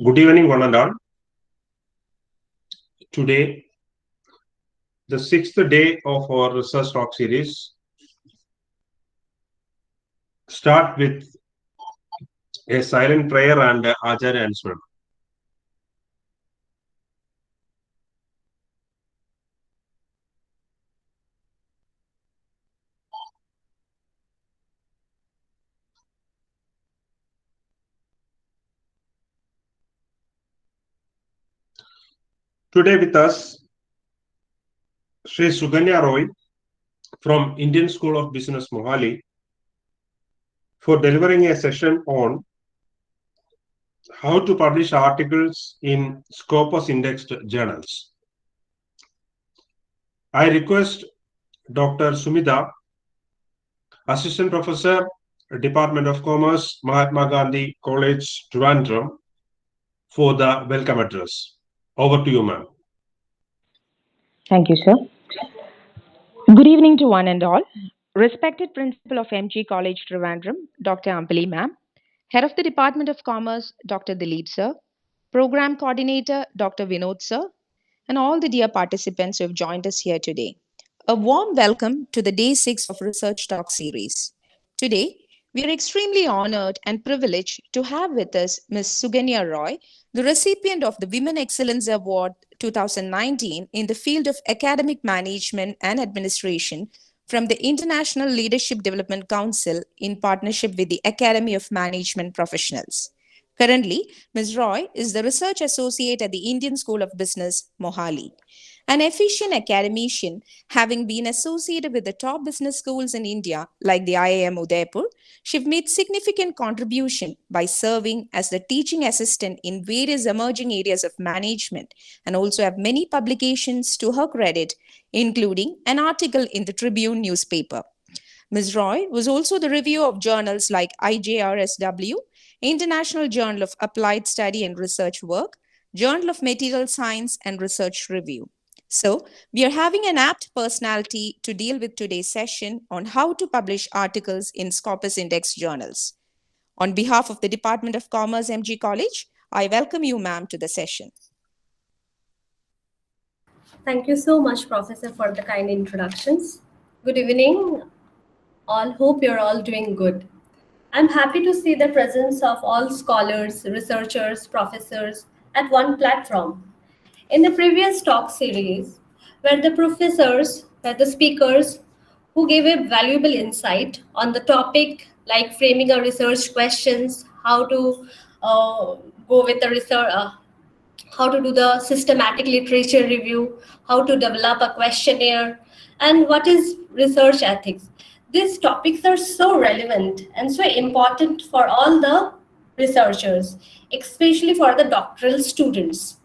Good evening, one and all. Today, the sixth day of our research talk series, start with a silent prayer and Acharya announcement. Today with us, Sri Suganya Roy from Indian School of Business, Mohali, for delivering a session on how to publish articles in Scopus indexed journals. I request Dr. Sumita, Assistant Professor, Department of Commerce, Mahatma Gandhi College, Trivandrum, for the welcome address. Over to you, ma'am. Thank you, sir. Good evening to one and all. Respected Principal of MG College, Trivandrum, Dr. Ampali ma'am, Head of the Department of Commerce, Dr. Dilip sir, Program Coordinator, Dr. Vinod sir, and all the dear participants who have joined us here today. A warm welcome to the Day 6 of Research Talk series. Today, we are extremely honored and privileged to have with us Ms. Suganya Roy, the recipient of the Women Excellence Award 2019 in the field of academic management and administration from the International Leadership Development Council in partnership with the Academy of Management Professionals. Currently, Ms. Roy is the Research Associate at the Indian School of Business, Mohali. An efficient academician, having been associated with the top business schools in India, like the IIM Udaipur, she made significant contribution by serving as the teaching assistant in various emerging areas of management, and also have many publications to her credit, including an article in the Tribune newspaper. Ms. Roy was also the reviewer of journals like IJRSW, International Journal of Applied Study and Research Work, Journal of Material Science and Research Review. So, we are having an apt personality to deal with today's session on how to publish articles in Scopus Index journals. On behalf of the Department of Commerce, MG College, I welcome you, ma'am, to the session. Thank you so much, Professor, for the kind introductions. Good evening, all. Hope you're all doing good. I'm happy to see the presence of all scholars, researchers, professors at one platform. In the previous talk series, were the speakers who gave a valuable insight on the topic like framing a research questions, how to go with the research, how to do the systematic literature review, how to develop a questionnaire, and what is research ethics. These topics are so relevant and so important for all the researchers, especially for the doctoral students.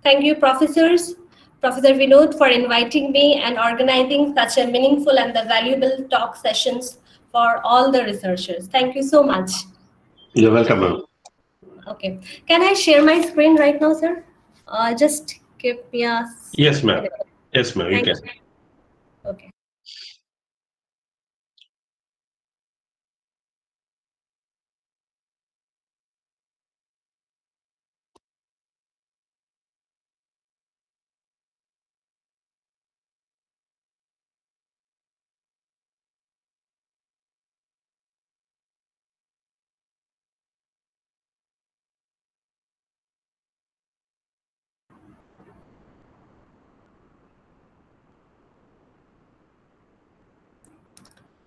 Thank you, professors, Professor Vinod, for inviting me and organizing such a meaningful and the valuable talk sessions for all the researchers. Thank you so much. You're welcome, ma'am. Okay. Can I share my screen right now, sir? Just give me a... Yes, ma'am. Yes, ma'am. You can. Okay.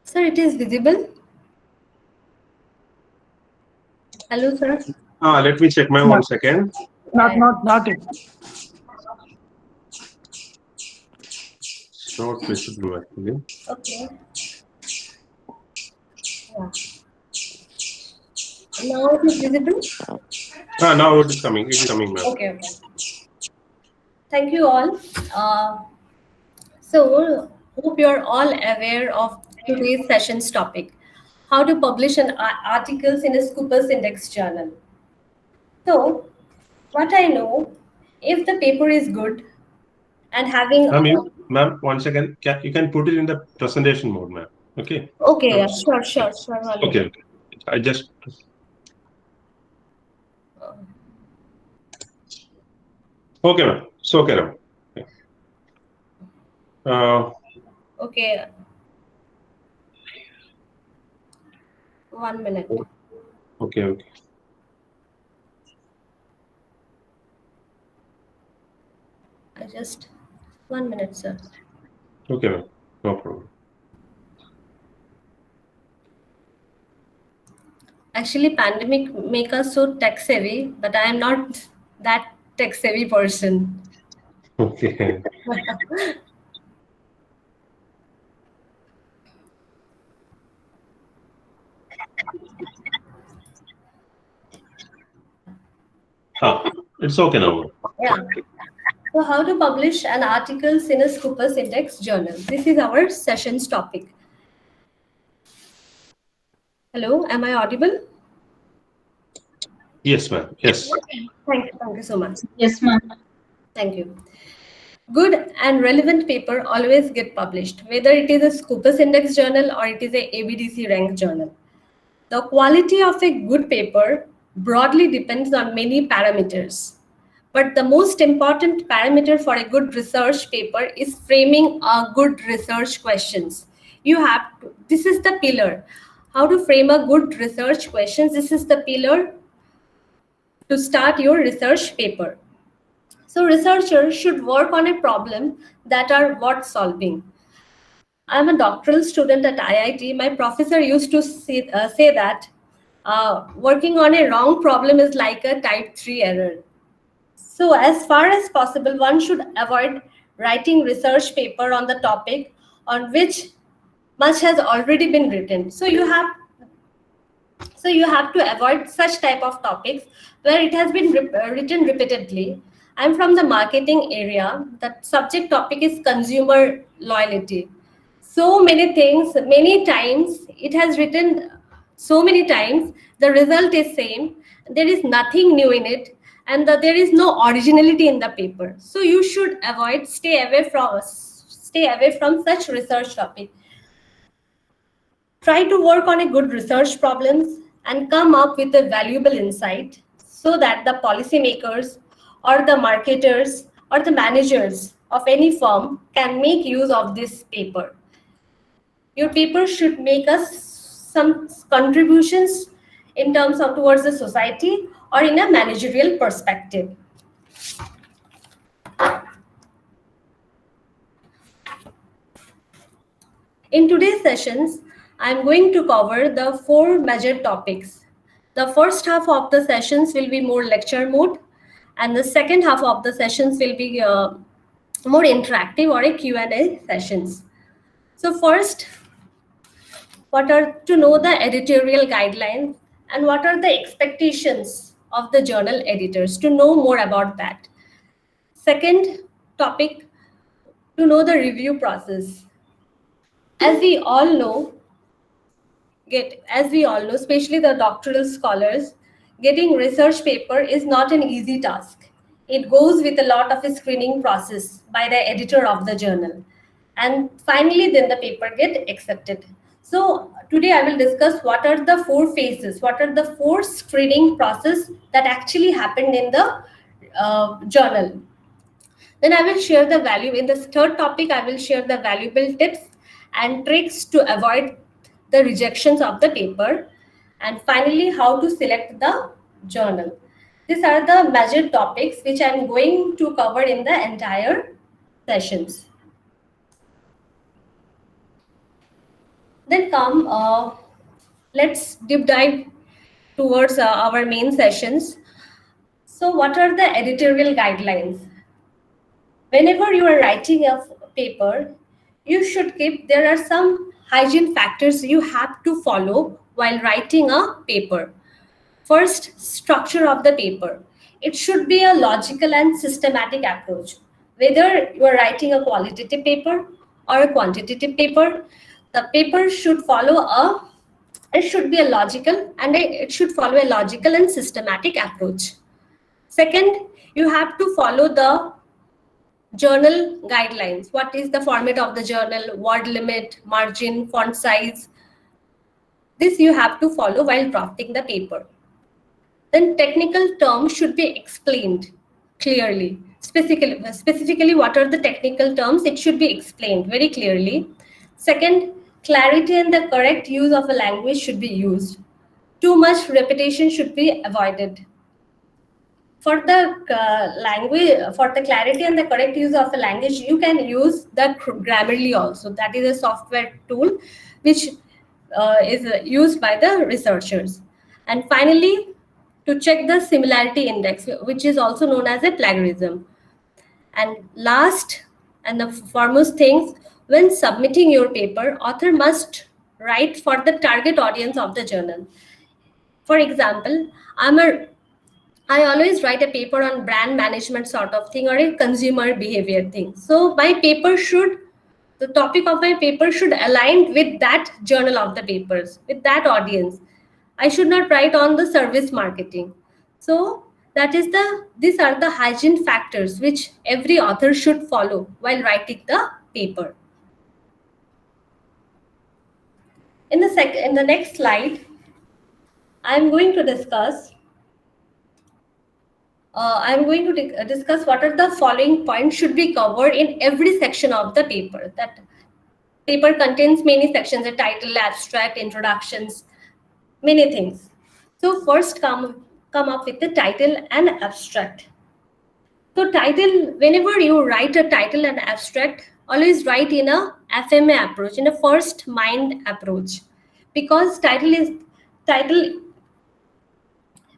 Sir, it is visible. Hello, sir. Let me check my 1 second. Not it. It's not visible actually. Okay. Yeah. Now it is visible. Now it is coming. It is coming, ma'am. Okay. Thank you all. So, hope you're all aware of today's session's topic, how to publish an articles in a Scopus Index journal. So, what I know, if the paper is good and having... Ma'am, 1 second. You can put it in the presentation mode, ma'am. Okay? Okay, yeah, sure. Okay. I just... Okay, ma'am. It's okay, ma'am. Okay. 1 minute. Okay. I just 1 minute, sir. Okay, ma'am. No problem. Actually, pandemic make us so tech savvy, but I am not that tech savvy person. Okay. It's okay now. Yeah. So how to publish an article in a Scopus Index journal? This is our session's topic. Hello, am I audible? Yes, ma'am. Yes. Thank you so much. Yes, ma'am. Thank you. Good and relevant paper always get published, whether it is a Scopus Index journal or it is a ABDC rank journal. The quality of a good paper broadly depends on many parameters. But the most important parameter for a good research paper is framing a good research questions. This is the pillar. How to frame a good research questions. This is the pillar to start your research paper. So researchers should work on a problem that are worth solving. I'm a doctoral student at IIT. My professor used to say that working on a wrong problem is like a type 3 error. So as far as possible, one should avoid writing research paper on the topic on which much has already been written. So you have to avoid such type of topics where it has been written repeatedly. I'm from the marketing area. The subject topic is consumer loyalty. So many things, many times it has written so many times, the result is same. There is nothing new in it, and there is no originality in the paper. So you should stay away from such research topic. Try to work on a good research problems and come up with a valuable insight so that the policymakers or the marketers or the managers of any firm can make use of this paper. Your paper should make us some contributions in terms of towards the society or in a managerial perspective. In today's sessions, I'm going to cover the 4 major topics. The first half of the sessions will be more lecture mode, and the second half of the sessions will be more interactive or a Q&A sessions. So first, what are to know the editorial guidelines and what are the expectations of the journal editors, to know more about that. Second topic, to know the review process. As we all know, especially the doctoral scholars, getting research paper is not an easy task. It goes with a lot of a screening process by the editor of the journal. And finally, then the paper get accepted. So today I will discuss what are the 4 phases, what are the 4 screening process that actually happened in the journal. Then I will share the value. In this third topic, I will share the valuable tips and tricks to avoid the rejections of the paper. And finally, how to select the journal. These are the major topics which I am going to cover in the entire sessions. Then let's deep dive towards our main sessions. So what are the editorial guidelines? Whenever you are writing a paper, you should there are some hygiene factors you have to follow while writing a paper. First, structure of the paper. It should be a logical and systematic approach. Whether you are writing a qualitative paper or a quantitative paper, the paper should it should be a logical and systematic approach. Second, you have to follow the journal guidelines. What is the format of the journal, word limit, margin, font size? This you have to follow while drafting the paper. Then technical terms should be explained. clearly. Specifically, what are the technical terms? It should be explained very clearly. Second, clarity and the correct use of a language should be used. Too much repetition should be avoided. For the language, for the clarity and the correct use of a language, you can use the Grammarly also. That is a software tool which is used by the researchers. And finally, to check the similarity index, which is also known as a plagiarism. And last and the foremost things, when submitting your paper, author must write for the target audience of the journal. For example, I always write a paper on brand management sort of thing or a consumer behavior thing. So the topic of my paper should align with that journal of the papers, with that audience. I should not write on the service marketing. So these are the hygiene factors which every author should follow while writing the paper. In the next slide, I'm going to discuss what are the following points should be covered in every section of the paper. That paper contains many sections: a title, abstract, introductions, many things. So first, come up with the title and abstract. So title, whenever you write a title and abstract, always write in a FMA approach, in a first mind approach, because title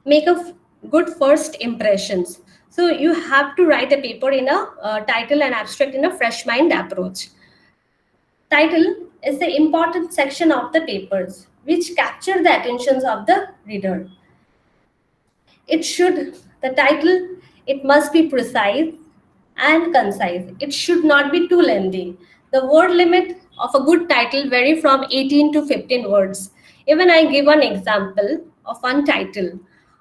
make a good first impressions. So you have to write a paper in a title and abstract in a fresh mind approach. Title is the important section of the papers which capture the attentions of the reader. The title, it must be precise and concise. It should not be too lengthy. The word limit of a good title vary from 18 to 15 words. Even I give an example of one title.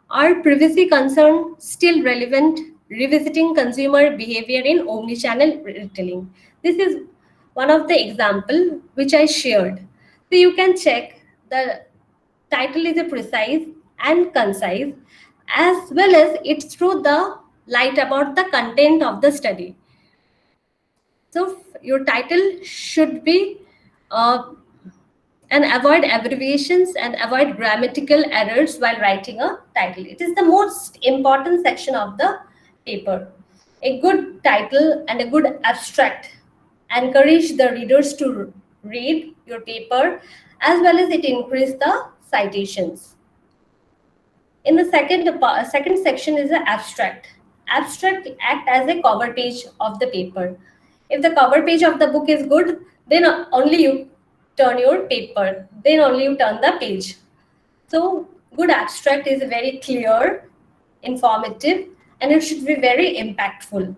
Are privacy concerns still relevant? Revisiting consumer behavior in omnichannel retailing. This is one of the example which I shared. So you can check the title is a precise and concise, as well as it throws the light about the content of the study. So your title should be and avoid abbreviations and avoid grammatical errors while writing a title. It is the most important section of the paper. A good title and a good abstract encourage the readers to read your paper, as well as it increase the citations. In the second section is the abstract. Abstract act as a cover page of the paper. If the cover page of the book is good, then only you turn your paper, then only you turn the page. So good abstract is very clear, informative, and it should be very impactful.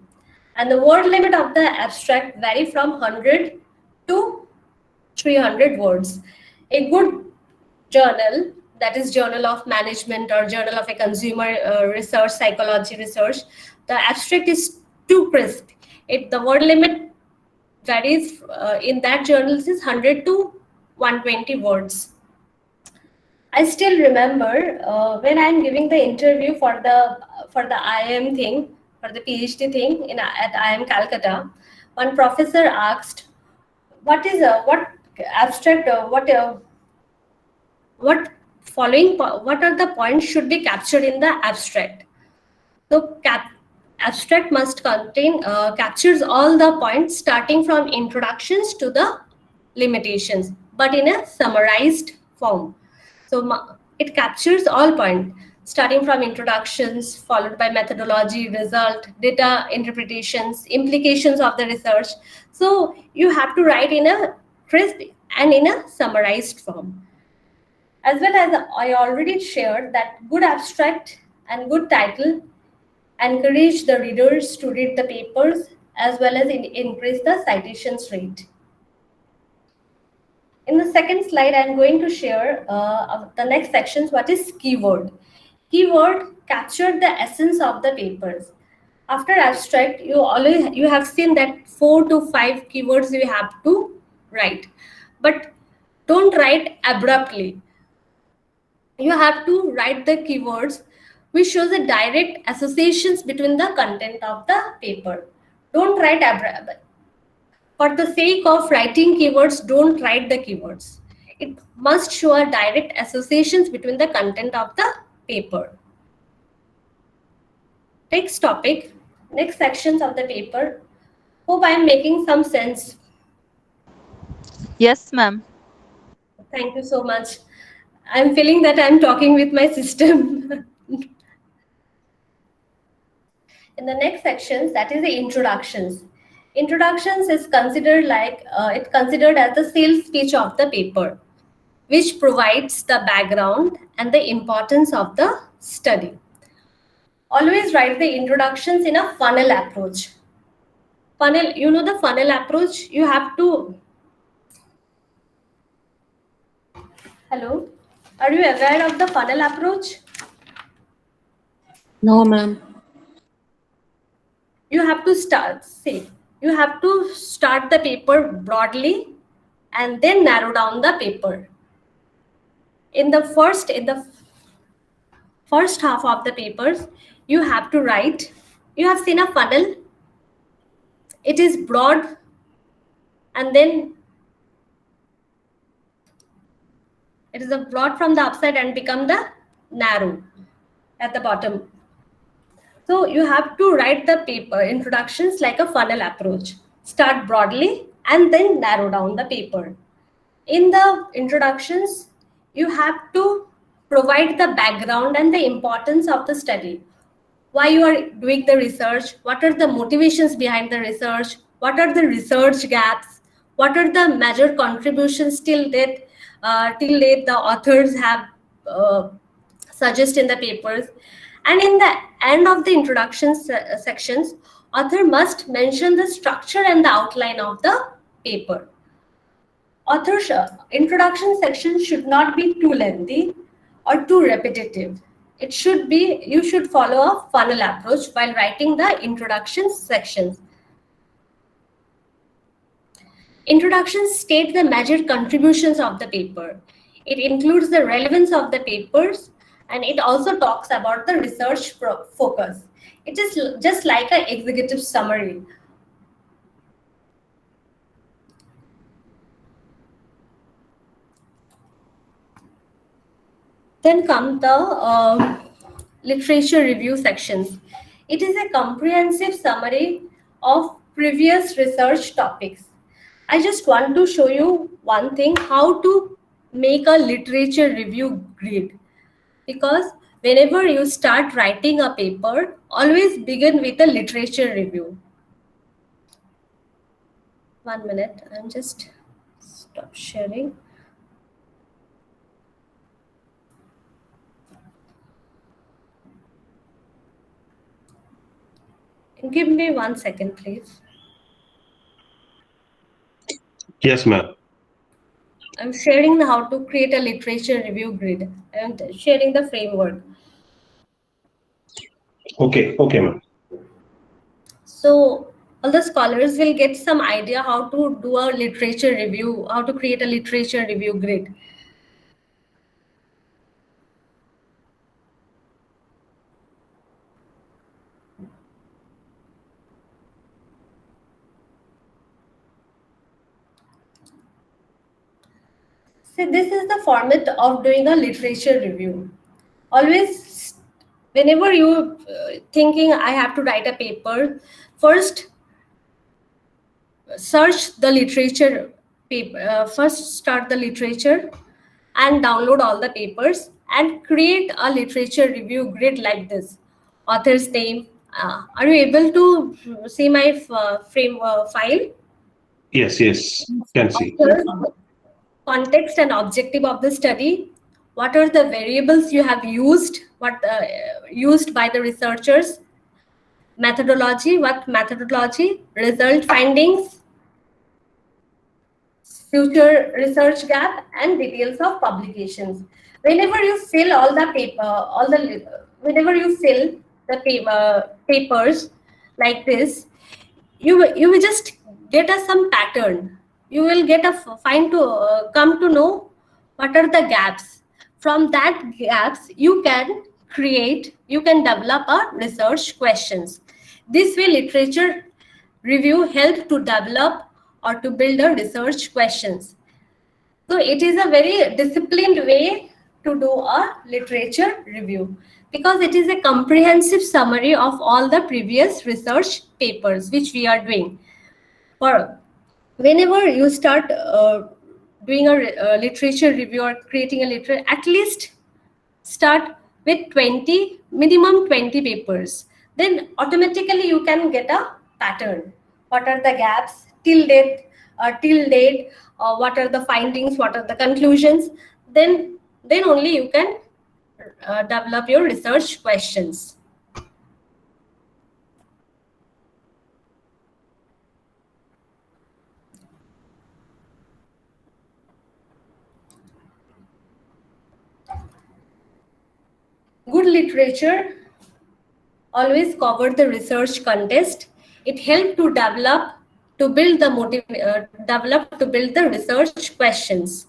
And the word limit of the abstract vary from 100 to 300 words. A good journal, that is journal of management or journal of a consumer research, psychology research, the abstract is too crisp. The word limit varies in that journals is 100 to 120 words. I still remember when I'm giving the interview for the IIM thing, for the PhD thing at IIM Calcutta, one professor asked, what are the points should be captured in the abstract? So abstract must contain captures all the points starting from introductions to the limitations, but in a summarized form. So it captures all points starting from introductions, followed by methodology, result, data interpretations, implications of the research. So you have to write in a crisp and in a summarized form. As well as I already shared that good abstract and good title encourage the readers to read the papers, as well as increase the citations rate. In the second slide, I'm going to share the next sections. What is keyword? Keyword capture the essence of the papers. After abstract, you have seen that 4 to 5 keywords you have to write, but don't write abruptly. You have to write the keywords which shows the direct associations between the content of the paper. Don't write for the sake of writing keywords, don't write the keywords. It must show a direct associations between the content of the paper. Next topic, next sections of the paper. Hope I am making some sense. Yes, ma'am. Thank you so much. I'm feeling that I'm talking with my system. In the next sections, that is the introductions. Introductions is considered like it considered as the sales pitch of the paper, which provides the background and the importance of the study. Always write the introductions in a funnel approach. Funnel, you know the funnel approach? You have to. Hello? Are you aware of the funnel approach? No, ma'am. You have to start the paper broadly and then narrow down the paper. In the first half of the papers, you have to write. You have seen a funnel. It is broad and then it is a broad from the upside and become the narrow at the bottom. So you have to write the paper introductions like a funnel approach. Start broadly and then narrow down the paper. In the introductions, you have to provide the background and the importance of the study. Why you are doing the research, what are the motivations behind the research, what are the research gaps, what are the major contributions till date the authors have suggested in the papers. And in the end of the introduction sections, author must mention the structure and the outline of the paper. Author's introduction section should not be too lengthy or too repetitive. It should be, you should follow a funnel approach while writing the introduction sections. Introductions state the major contributions of the paper. It includes the relevance of the papers, and it also talks about the research focus. It is just like an executive summary. Then come the literature review sections. It is a comprehensive summary of previous research topics. I just want to show you one thing, how to make a literature review grid. Because whenever you start writing a paper, always begin with a literature review. 1 minute, I'm just stop sharing. Give me 1 second, please. Yes, ma'am. I'm sharing how to create a literature review grid. I'm sharing the framework. Okay, ma'am. So all the scholars will get some idea how to do a literature review, how to create a literature review grid. So this is the format of doing a literature review. Always, whenever you thinking I have to write a paper, first search the literature paper. First start the literature and download all the papers and create a literature review grid like this. Author's name. Are you able to see my file? Yes, can see. Context and objective of the study. What are the variables you have used? What used by the researchers? Methodology. What methodology? Result findings. Future research gap and details of publications. Whenever you fill all the paper, whenever you fill the papers like this, you will just get some pattern. You will get come to know what are the gaps. From that gaps, you can create, you can develop a research questions. This way literature review help to develop or to build a research questions. So it is a very disciplined way to do a literature review because it is a comprehensive summary of all the previous research papers which we are doing. For whenever you start doing a literature review or creating a literature, at least start with 20, minimum 20 papers. Then automatically you can get a pattern. What are the gaps till date, what are the findings, what are the conclusions. Then only you can develop your research questions. Good literature always covered the research context. It helped to develop to build the research questions.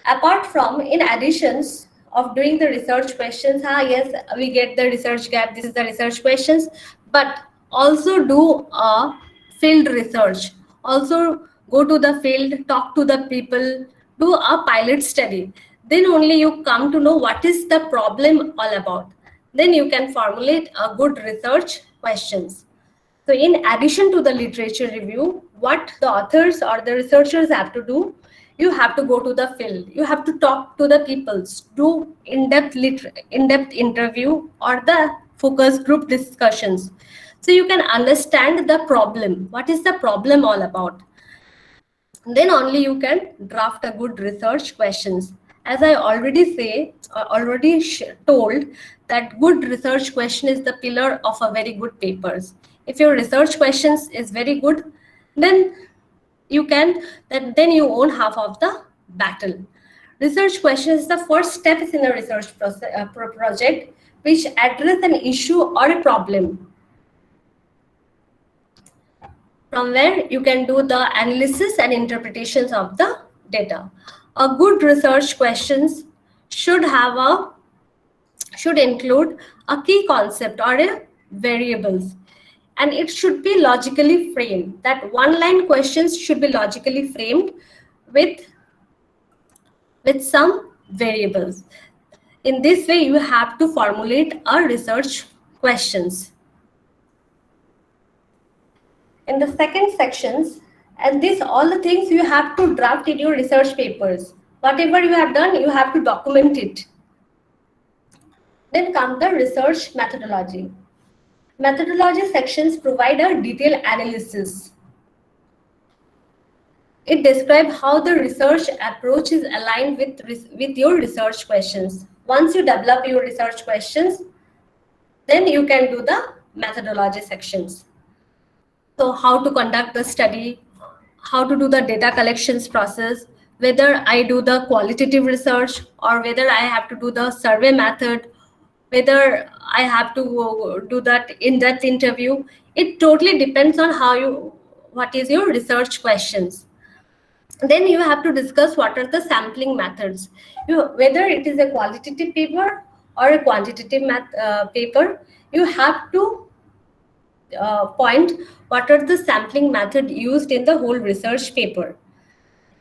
Apart from, in additions of doing the research questions, yes, we get the research gap, this is the research questions, but also do a field research. Also go to the field, talk to the people, do a pilot study. Then only you come to know what is the problem all about. Then you can formulate a good research questions. So in addition to the literature review, what the authors or the researchers have to do, you have to go to the field, you have to talk to the people, do in-depth interview or the focus group discussions. So you can understand the problem, what is the problem all about. Then only you can draft a good research questions. As I already told that good research question is the pillar of a very good papers. If your research questions is very good, then you own half of the battle. Research question is the first step in a research project which address an issue or a problem, from where you can do the analysis and interpretations of the data. A good research questions should include a key concept or a variables, and it should be logically framed. That one-line questions should be logically framed with some variables. In this way, you have to formulate a research questions. In the second sections, and this all the things you have to draft in your research papers. Whatever you have done, you have to document it. Then come the research methodology. Methodology sections provide a detailed analysis. It describes how the research approach is aligned with your research questions. Once you develop your research questions, then you can do the methodology sections. So how to conduct the study, how to do the data collections process, whether I do the qualitative research or whether I have to do the survey method, whether I have to do that in-depth interview. It totally depends on what is your research questions. Then you have to discuss what are the sampling methods. Whether it is a qualitative paper or a quantitative paper, you have to point what are the sampling method used in the whole research paper.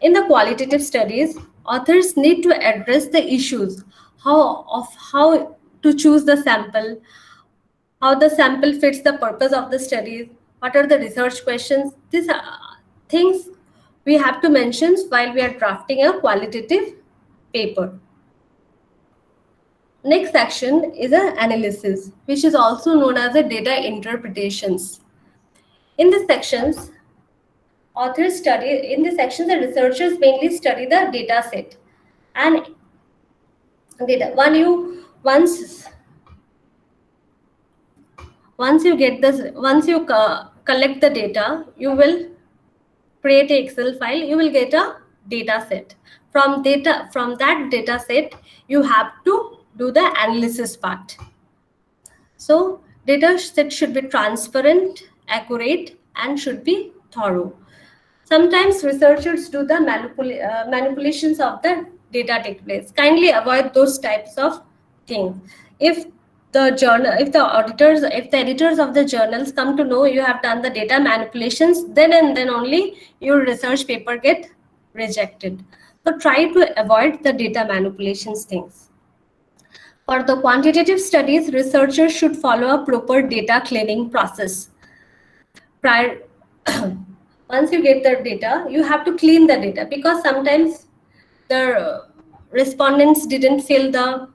In the qualitative studies, authors need to address the issues how to choose the sample, how the sample fits the purpose of the studies, what are the research questions. These are things we have to mention while we are drafting a qualitative paper. Next section is an analysis, which is also known as the data interpretations. In the sections, the researchers mainly study the data set and data. Once you collect the data, you will create an Excel file, you will get a data set. From that data set, you have to do the analysis part. So data set should be transparent, accurate, and should be thorough. Sometimes researchers do the manipulations of the data take place. Kindly avoid those types of things. If the journal, if the editors of the journals come to know you have done the data manipulations, then and then only your research paper get rejected. So try to avoid the data manipulations things. For the quantitative studies, researchers should follow a proper data cleaning process. Prior, once you get the data, you have to clean the data, because sometimes the respondents didn't fill the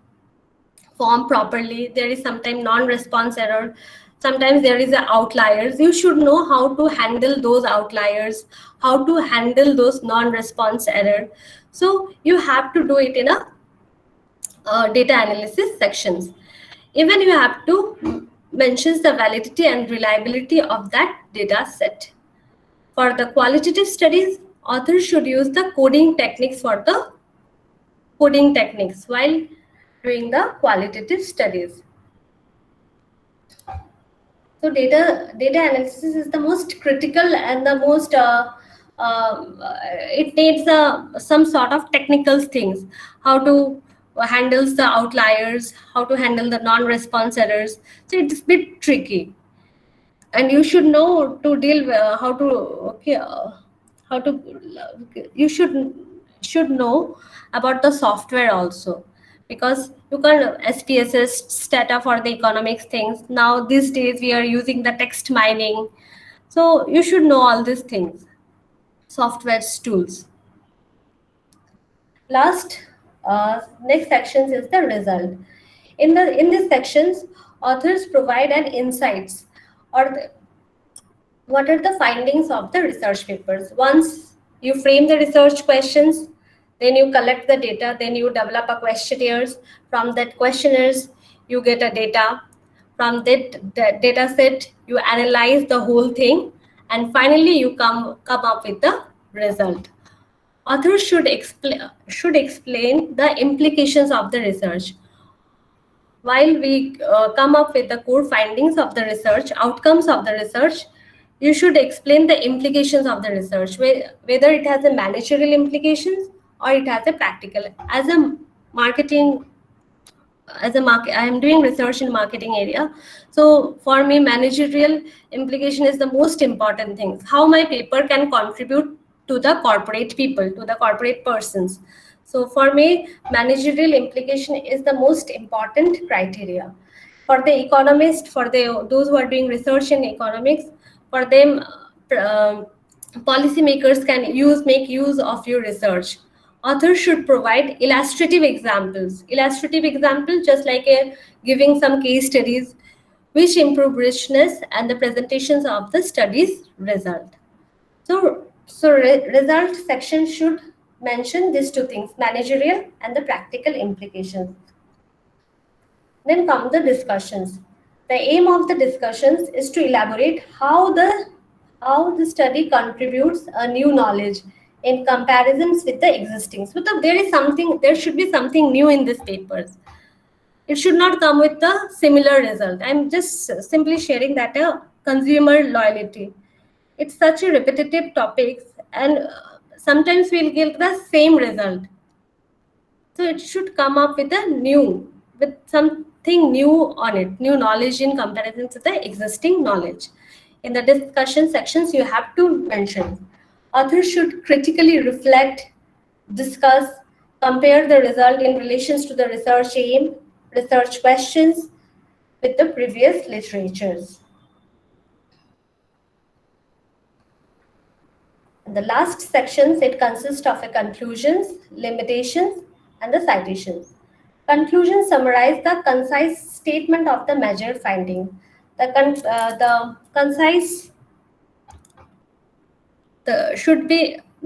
form properly. There is sometimes non-response error. Sometimes there is outliers. You should know how to handle those outliers, how to handle those non-response error. So you have to do it in a data analysis sections. Even you have to mention the validity and reliability of that data set. For the qualitative studies, authors should use the coding techniques while doing the qualitative studies. So data analysis is the most critical and the most it needs some sort of technical things, how to handle the outliers, how to handle the non-response errors. So it's a bit tricky, and you should know to deal with, you should know about the software also, because you can SPSS Stata for the economics things. Now these days we are using the text mining, so you should know all these things, software tools. Next sections is the result. In these sections, authors provide an insights or what are the findings of the research papers. Once you frame the research questions, then you collect the data, then you develop a questionnaires. From that questionnaires, you get a data. From that data set, you analyze the whole thing, and finally you come up with the result. Authors should explain the implications of the research. While we come up with the core findings of the research, outcomes of the research, you should explain the implications of the research, whether it has a managerial implications or it has a practical. As a marketing, I am doing research in marketing area. So for me, managerial implication is the most important thing. How my paper can contribute to the corporate people, to the corporate persons. So for me, managerial implication is the most important criteria. For the economist, for those who are doing research in economics, for them, policymakers can make use of your research. Authors should provide illustrative examples. Illustrative examples, just like giving some case studies, which improve richness and the presentations of the study's result. So result section should mention these two things, managerial and the practical implications. Then come the discussions. The aim of the discussions is to elaborate how the study contributes a new knowledge in comparisons with the existing. So there should be something new in these papers. It should not come with the similar result. I'm just simply sharing that consumer loyalty. It's such a repetitive topic, and sometimes we'll get the same result. So it should come up with something new on it, new knowledge in comparison to the existing knowledge. In the discussion sections, you have to mention. Authors should critically reflect, discuss, compare the result in relations to the research aim, research questions with the previous literatures. The last sections, it consists of a conclusions, limitations, and the citations. Conclusions summarize the concise statement of the major finding. The concise should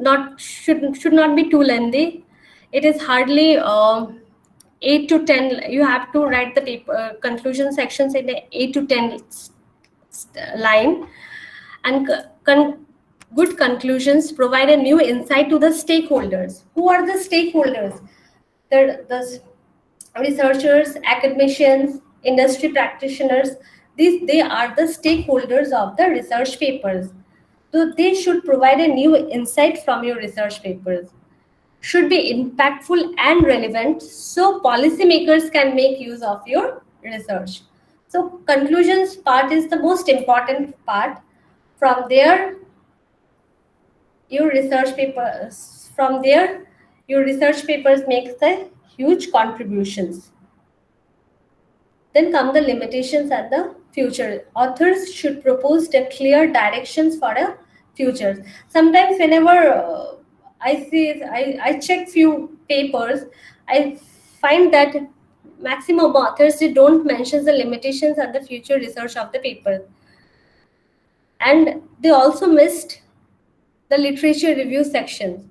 not be too lengthy. It is hardly 8 to 10. You have to write the paper, conclusion sections in 8 to 10 line, and good conclusions provide a new insight to the stakeholders. Who are the stakeholders? The researchers, academicians, industry practitioners. They are the stakeholders of the research papers. So they should provide a new insight from your research papers. should be impactful and relevant so policymakers can make use of your research. So conclusions part is the most important part. From there, your research papers makes the huge contributions. Then come the limitations and the future. Authors should propose the clear directions for a future. Sometimes whenever I check few papers, I find that maximum authors, they don't mention the limitations and the future research of the paper. And they also missed the literature review section.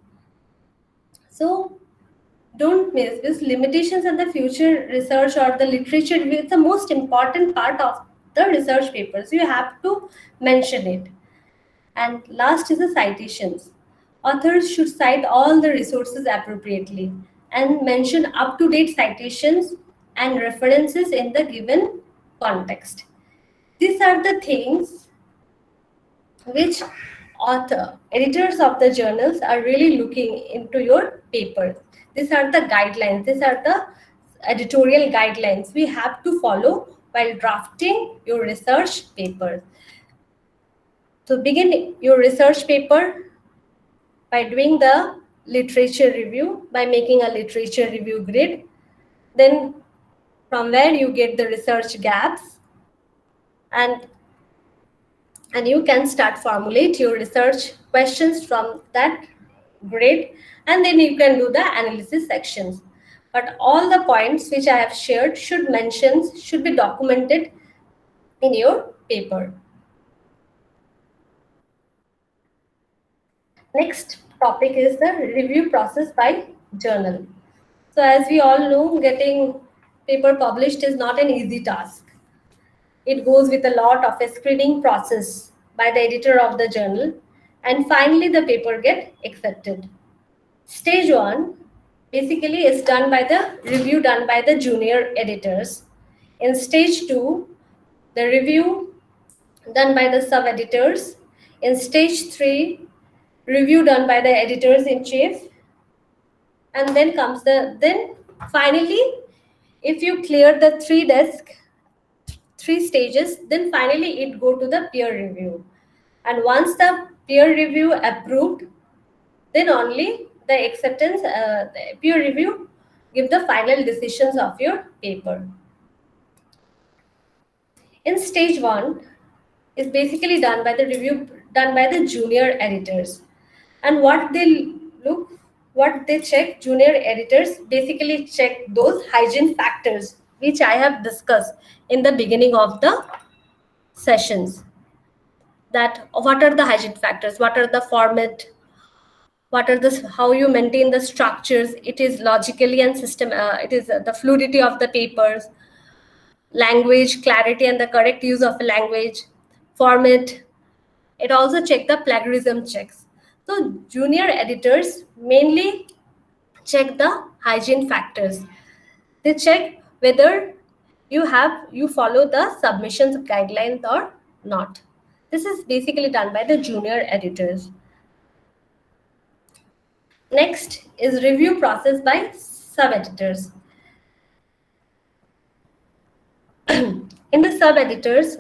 So don't miss this limitations and the future research or the literature review. It's the most important part of the research papers. You have to mention it. And last is the citations. Authors should cite all the resources appropriately and mention up-to-date citations and references in the given context. These are the things which editors of the journals are really looking into your paper. These are the guidelines. These are the editorial guidelines we have to follow while drafting your research paper. So begin your research paper by doing the literature review, by making a literature review grid. Then from where you get the research gaps, and you can start formulate your research questions from that grid, and then you can do the analysis sections. But all the points which I have shared should be documented in your paper. Next topic is the review process by journal. So as we all know, getting paper published is not an easy task. It goes with a lot of a screening process by the editor of the journal, and finally the paper gets accepted. Stage 1 basically is done by the review done by the junior editors. In stage 2, the review done by the sub-editors. In stage 3, review done by the editors-in-chief. And then comes then finally, if you clear the three stages, then finally it go to the peer review. And once the peer review approved, then only the acceptance, the peer review give the final decisions of your paper. In stage 1 is basically done by the review done by the junior editors. And what they check, junior editors basically check those hygiene factors which I have discussed in the beginning of the sessions. That what are the hygiene factors, what are the format, what are the how you maintain the structures, it is logically and it is the fluidity of the papers, language clarity and the correct use of language, format. It also check the plagiarism checks. So junior editors mainly check the hygiene factors. They check whether you follow the submissions guidelines or not. This is basically done by the junior editors. Next is review process by sub-editors. In the sub-editors,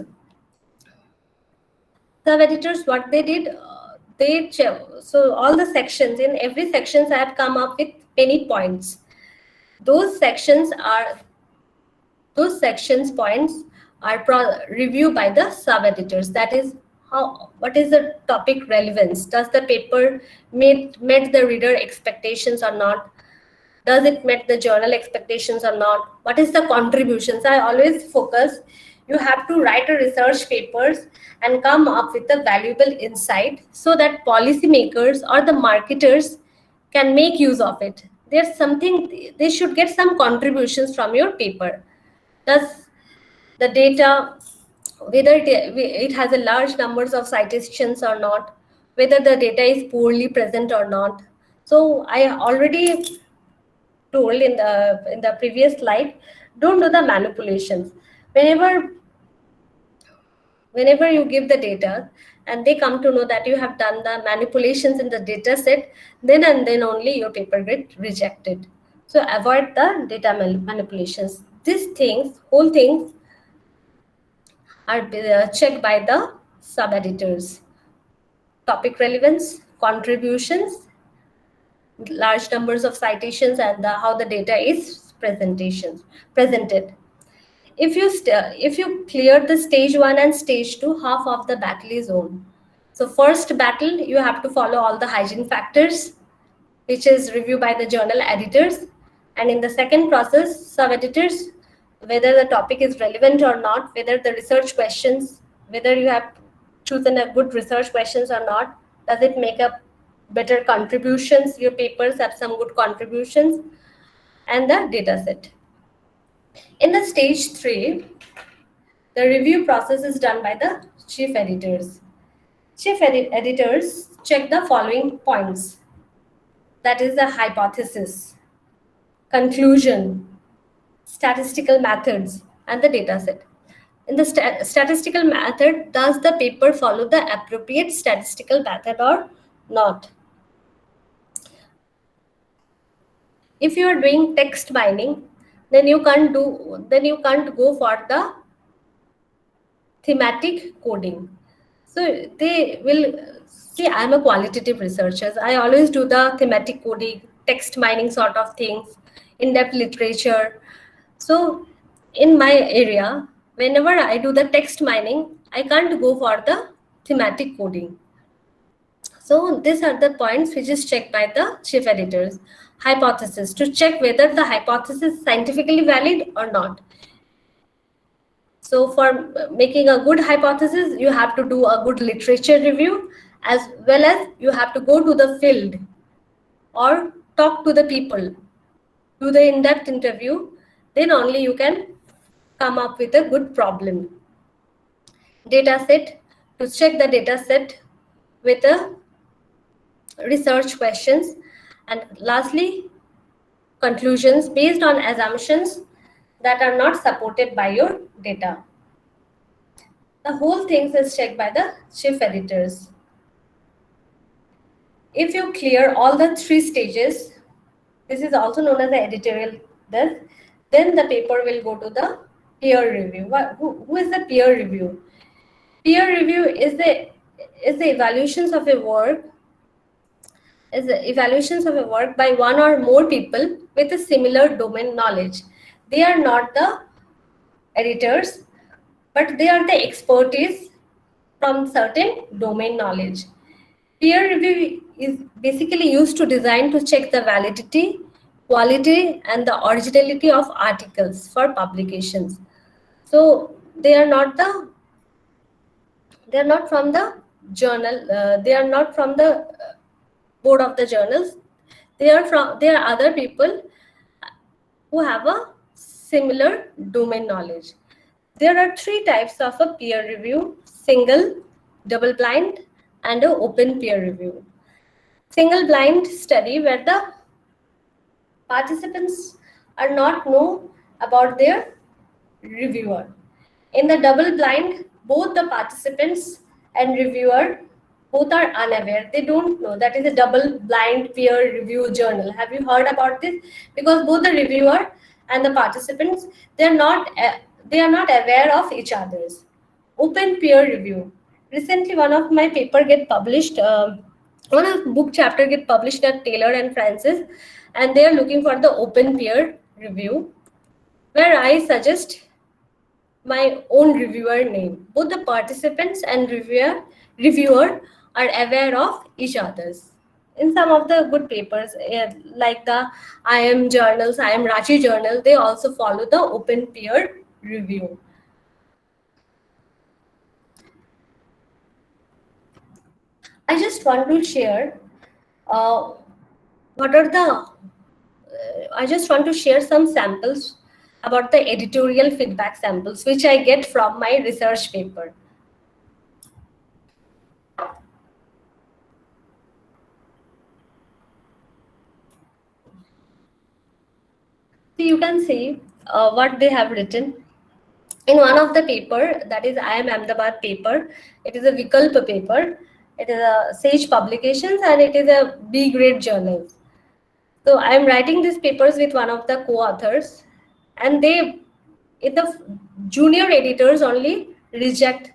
what they did, they check. So all the sections, in every sections I have come up with penny points. Those sections points are reviewed by the sub-editors. That is what is the topic relevance? Does the paper met the reader expectations or not? Does it met the journal expectations or not? What is the contributions? I always focus, you have to write a research papers and come up with a valuable insight so that policymakers or the marketers can make use of it. There's something, they should get some contributions from your paper. Does the data, whether it has a large numbers of citations or not, whether the data is poorly present or not. So I already told in the previous slide, don't do the manipulations. Whenever whenever you give the data and they come to know that you have done the manipulations in the data set, then and then only your paper get rejected. So avoid the data manipulations. These things, whole things are checked by the sub-editors. Topic relevance, contributions, large numbers of citations, and how the data is presented. If you clear the stage 1 and stage 2, half of the battle is won. So first battle, you have to follow all the hygiene factors, which is reviewed by the journal editors. And in the second process, sub-editors, whether the topic is relevant or not, whether the research questions, whether you have chosen a good research questions or not, does it make a better contributions, your papers have some good contributions, and the data set. In the stage 3, the review process is done by the chief editors. Chief editors check the following points. That is the hypothesis, conclusion, statistical methods, and the data set. In the statistical method, does the paper follow the appropriate statistical method or not? If you are doing text mining, then you can't go for the thematic coding. So they will see, I'm a qualitative researcher. I always do the thematic coding, text mining sort of things, in-depth literature. So in my area, whenever I do the text mining, I can't go for the thematic coding. So these are the points which is checked by the chief editors. Hypothesis, to check whether the hypothesis is scientifically valid or not. So for making a good hypothesis, you have to do a good literature review, as well as you have to go to the field or talk to the people, do the in-depth interview, then only you can come up with a good problem. Data set, to check the data set with the research questions. And lastly, conclusions based on assumptions that are not supported by your data. The whole thing is checked by the chief editors. If you clear all the 3 stages, this is also known as the editorial desk, then the paper will go to the peer review. Who is the peer review? Peer review is the evaluations of a work by one or more people with a similar domain knowledge. They are not the editors, but they are the expertise from certain domain knowledge. Peer review is basically used to design to check the validity, quality, and the originality of articles for publications. So they are not from the journal. They are not from the board of the journals. They are other people who have a similar domain knowledge. There are 3 types of a peer review: single, double blind, and an open peer review. Single blind study, where the participants are not know about their reviewer. In the double blind, both the participants and reviewer both are unaware. They don't know. That is a double blind peer review journal. Have you heard about this? Because both the reviewer and the participants, they are not aware of each other's. Open peer review. Recently, one of my paper get published. One of book chapter get published at Taylor and Francis, and they are looking for the open peer review, where I suggest my own reviewer name. Both the participants and reviewer are aware of each other's. In some of the good papers, like the IM journals, IM Rachi journal, they also follow the open peer review. I just want to share I just want to share some samples about the editorial feedback samples which I get from my research paper. So you can see what they have written. In one of the paper, that is IIM Ahmedabad paper, it is a Vikalpa paper. It is a Sage Publications and it is a B grade journal. So I am writing these papers with one of the co-authors, and the junior editors only reject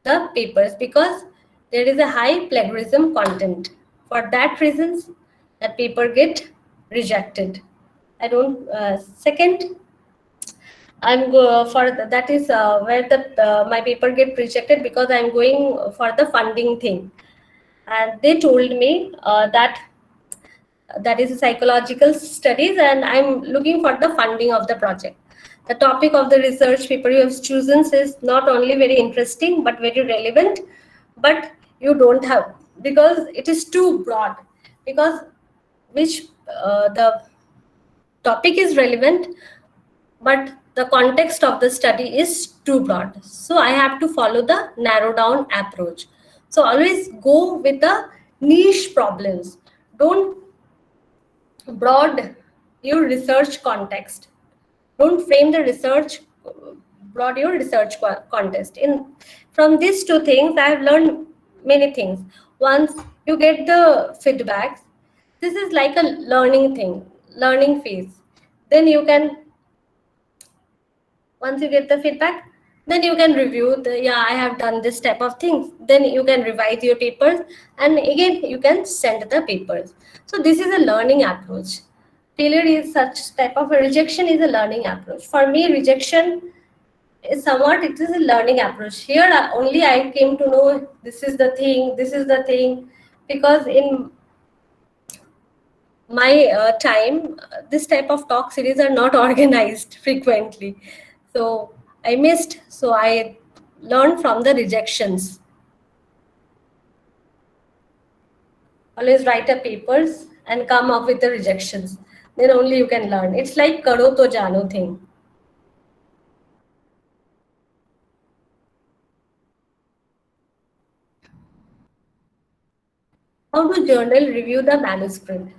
the papers because there is a high plagiarism content. For that reasons, that paper get rejected. I don't. Second, I'm for that is where the my paper get rejected because I'm going for the funding thing, and they told me that is psychological studies, and I'm looking for the funding of the project. The topic of the research paper you have chosen is not only very interesting but very relevant, but you don't have because it is too broad. Because which the topic is relevant, but the context of the study is too broad. So I have to follow the narrow down approach. So always go with the niche problems. Don't broad your research context. Don't frame the research broad your research context. In from these two things, I have learned many things. Once you get the feedbacks, this is like a learning phase. Then you can, once you get the feedback, then you can review I have done this type of things. Then you can revise your papers, and again you can send the papers. So this is a learning approach. Failure is such type of a rejection is a learning approach. For me, rejection is somewhat, it is a learning approach. Here only I came to know this is the thing, because in my time, this type of talk series are not organized frequently. So I missed. So I learned from the rejections. Always write up papers and come up with the rejections. Then only you can learn. It's like karo to jano thing. How to journal review the manuscript?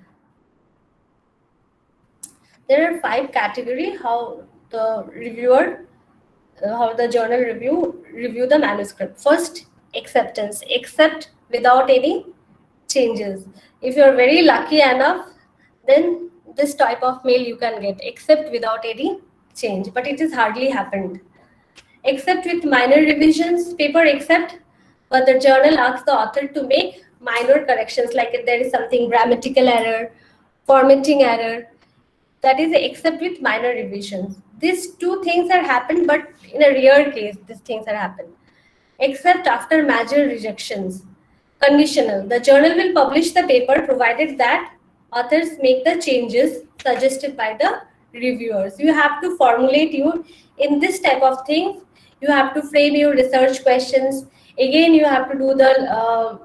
There are 5 categories how the journal review the manuscript. First, acceptance. Accept without any changes. If you're very lucky enough, then this type of mail you can get. Accept without any change, but it is hardly happened. Accept with minor revisions. Paper accept, but the journal asks the author to make minor corrections, like if there is something grammatical error, formatting error. That is accept with minor revisions. These two things are happened, but in a rare case, these things are happened. Except after major rejections. Conditional. The journal will publish the paper provided that authors make the changes suggested by the reviewers. You have to formulate you in this type of things. You have to frame your research questions. Again, you have to do the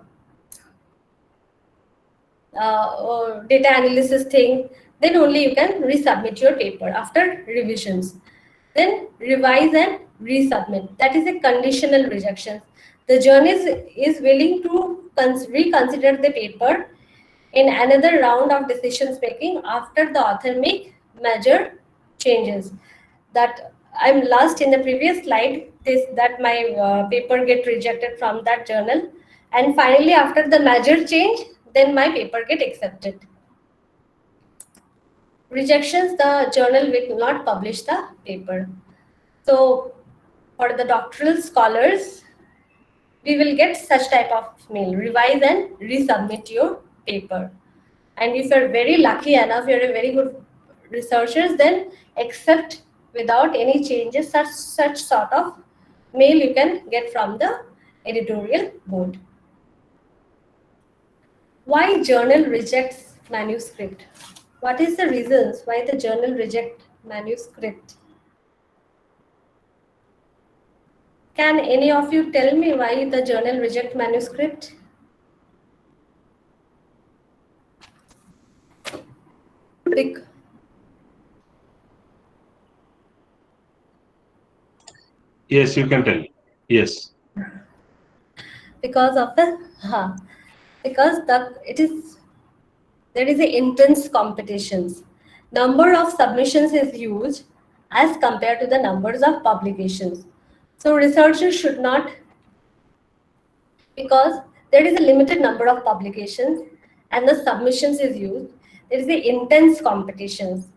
data analysis thing. Then only you can resubmit your paper after revisions. Then revise and resubmit. That is a conditional rejection. The journal is willing to reconsider the paper in another round of decisions making after the author make major changes. That I'm lost in the previous slide, that my paper get rejected from that journal, and finally after the major change, then my paper get accepted. Rejections, the journal will not publish the paper. So for the doctoral scholars, we will get such type of mail: revise and resubmit your paper. And if you're very lucky enough, you're a very good researchers, then accept without any changes. Such sort of mail you can get from the editorial board. Why journal rejects manuscript? What is the reasons why the journal reject manuscript? Can any of you tell me why the journal reject manuscript? Rick. Yes, you can tell. Yes. Because of the there is a intense competitions. Number of submissions is huge, as compared to the numbers of publications. So researchers should not, because there is a limited number of publications and the submissions is used, there is the intense competitions.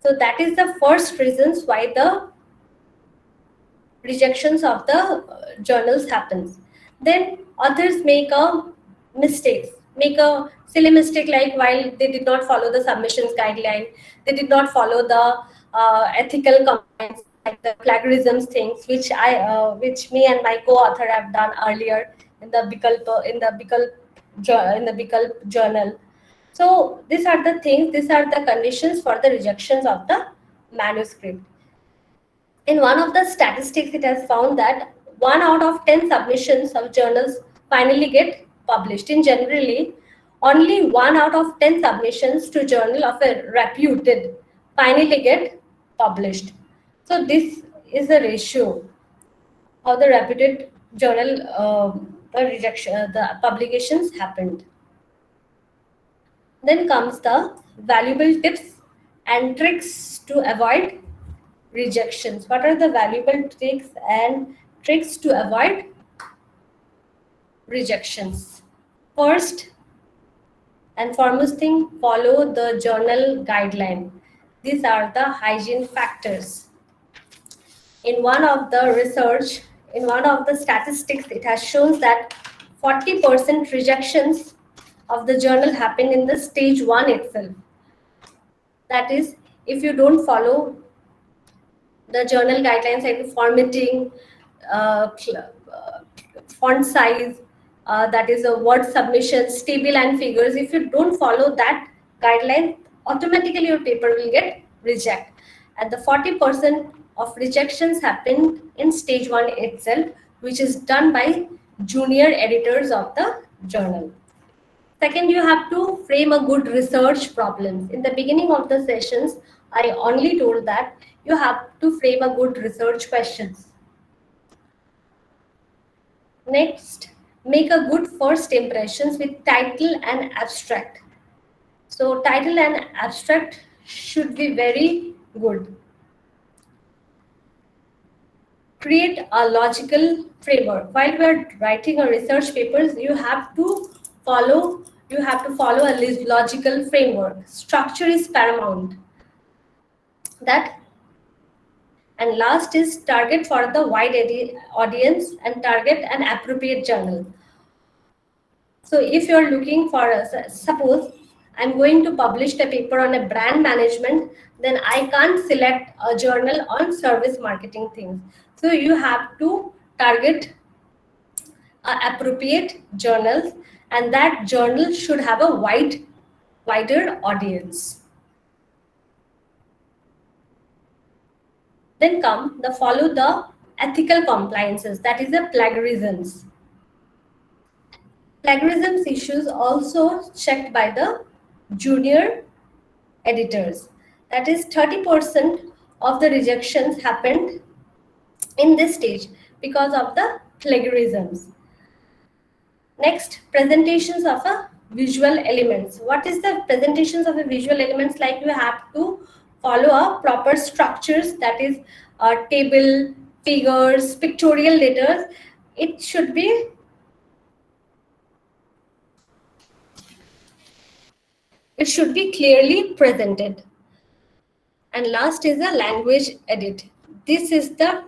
So that is the first reasons why the rejections of the journals happens. Then authors make a silly mistake, like while they did not follow the submissions guideline, they did not follow the ethical compliance, like the plagiarisms things, which me and my co-author have done earlier in the Bikalp journal. So these are the things, these are the conditions for the rejections of the manuscript. In one of the statistics, it has found that 1 out of 10 submissions of journals finally get published. In generally, only 1 out of 10 submissions to journal of a reputed finally get published. So this is the ratio of the reputed journal, the publications happened. Then comes the valuable tips and tricks to avoid rejections. What are the valuable tricks and tricks to avoid rejections? First and foremost thing, follow the journal guideline. These are the hygiene factors. In one of the statistics, it has shown that 40% rejections of the journal happen in the stage 1 itself. That is, if you don't follow the journal guidelines like formatting, font size, that is a word submissions, table and figures. If you don't follow that guideline, automatically your paper will get rejected. And the 40% of rejections happen in stage 1 itself, which is done by junior editors of the journal. Second, you have to frame a good research problem. In the beginning of the sessions, I only told that you have to frame a good research questions. Next, make a good first impressions with title and abstract. So title and abstract should be very good. Create a logical framework. While we are writing a research papers, you have to follow a logical framework. Structure is paramount. And last is target for the wide audience and target an appropriate journal. So if you're looking for suppose I'm going to publish a paper on a brand management, then I can't select a journal on service marketing things. So you have to target appropriate journals, and that journal should have a wider audience. Then follow the ethical compliances, that is the plagiarisms. Plagiarisms issues also checked by the junior editors. That is 30% of the rejections happened in this stage because of the plagiarisms. Next, presentations of a visual elements. What is the presentations of a visual elements? Like you have to follow a proper structures, that is table, figures, pictorial data. It should be clearly presented. And last is the language edit. This is the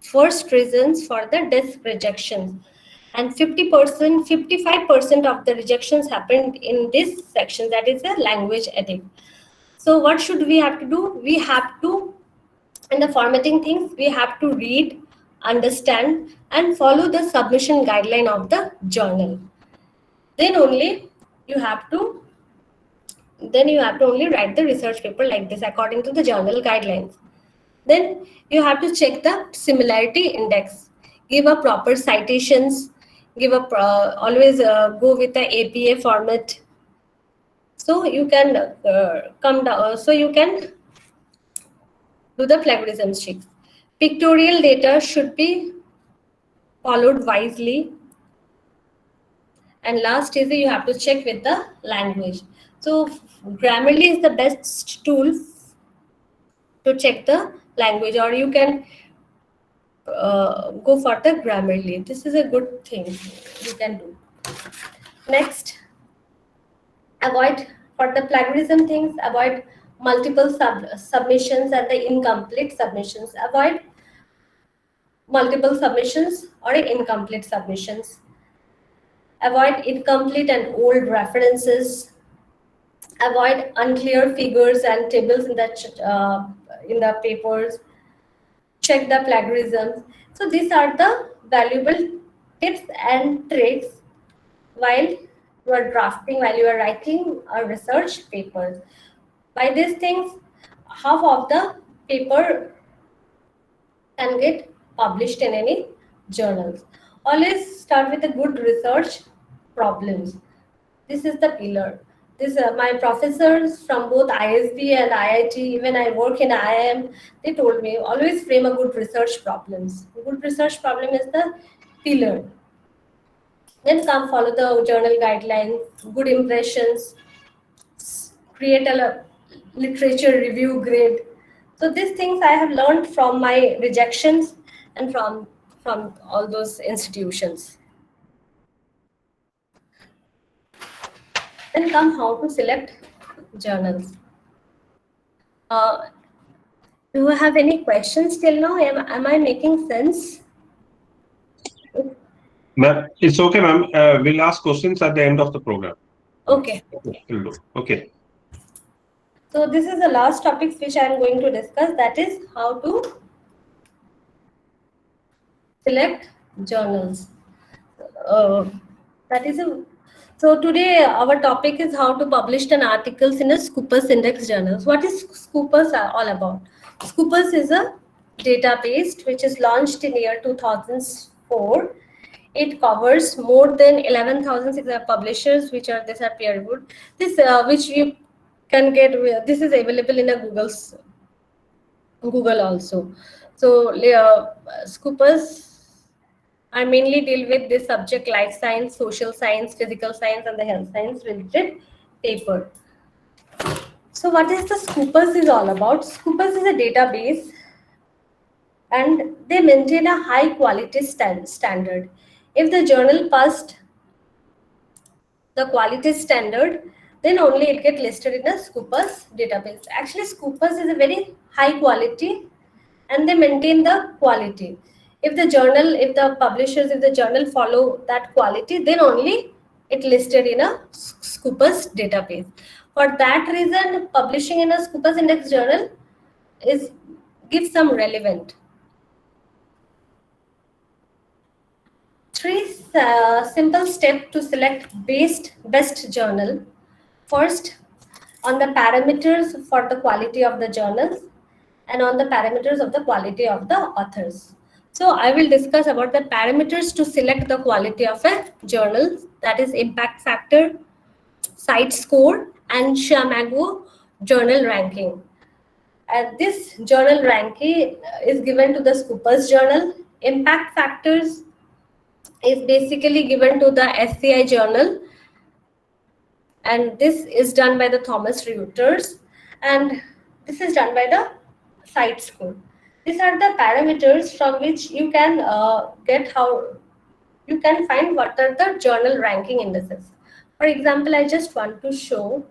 first reasons for the desk rejections. And 55% of the rejections happened in this section, that is the language edit. So what should we have to do? We have to, in the formatting things, we have to read, understand, and follow the submission guideline of the journal. Then only you have to only write the research paper like this according to the journal guidelines. Then you have to check the similarity index, give a proper citations, always go with the APA format. So you can so you can do the plagiarism checks. Pictorial data should be followed wisely. And last is you have to check with the language. So Grammarly is the best tool to check the language, or you can go for the Grammarly. This is a good thing you can do. Next, avoid for the plagiarism things, avoid multiple submissions and the incomplete submissions. Avoid multiple submissions or incomplete submissions. Avoid incomplete and old references. Avoid unclear figures and tables in the papers. Check the plagiarisms. So these are the valuable tips and tricks while you are drafting, while you are writing a research paper. By these things, half of the paper can get published in any journals. Always start with a good research problems. This is the pillar. This my professors from both ISB and IIT, even I work in IIM, they told me always frame a good research problems. A good research problem is the pillar. Then come follow the journal guidelines, good impressions, create a literature review grid. So these things I have learned from my rejections and from all those institutions. Then come how to select journals. Do you have any questions till now? Am I making sense? Ma'am, it's okay, ma'am. We'll ask questions at the end of the program. Okay. Okay. So this is the last topic which I am going to discuss. That is how to select journals. So today our topic is how to publish an articles in a Scopus Index journals. What is Scopus all about? Scopus is a database which is launched in year 2004. It covers more than 11,600 publishers, these are peer reviewed. This which you can get. This is available in a Google also. So Scopus I mainly deal with this subject: life science, social science, physical science, and the health science related paper. So what is the Scopus is all about? Scopus is a database and they maintain a high quality standard. If the journal passed the quality standard, then only it get listed in a Scopus database. Actually, Scopus is a very high quality and they maintain the quality. If the journal follow that quality, then only it listed in a Scopus database. For that reason, publishing in a Scopus Index journal gives some relevant. Three simple steps to select best journal. First, on the parameters for the quality of the journals and on the parameters of the quality of the authors. So I will discuss about the parameters to select the quality of a journal, that is impact factor, site score, and Scimago journal ranking. And this journal ranking is given to the Scopus journal. Impact factors is basically given to the SCI journal, and this is done by the Thomson Reuters, and this is done by the site score. These are the parameters from which you can find what are the journal ranking indices. For example, I just want to show.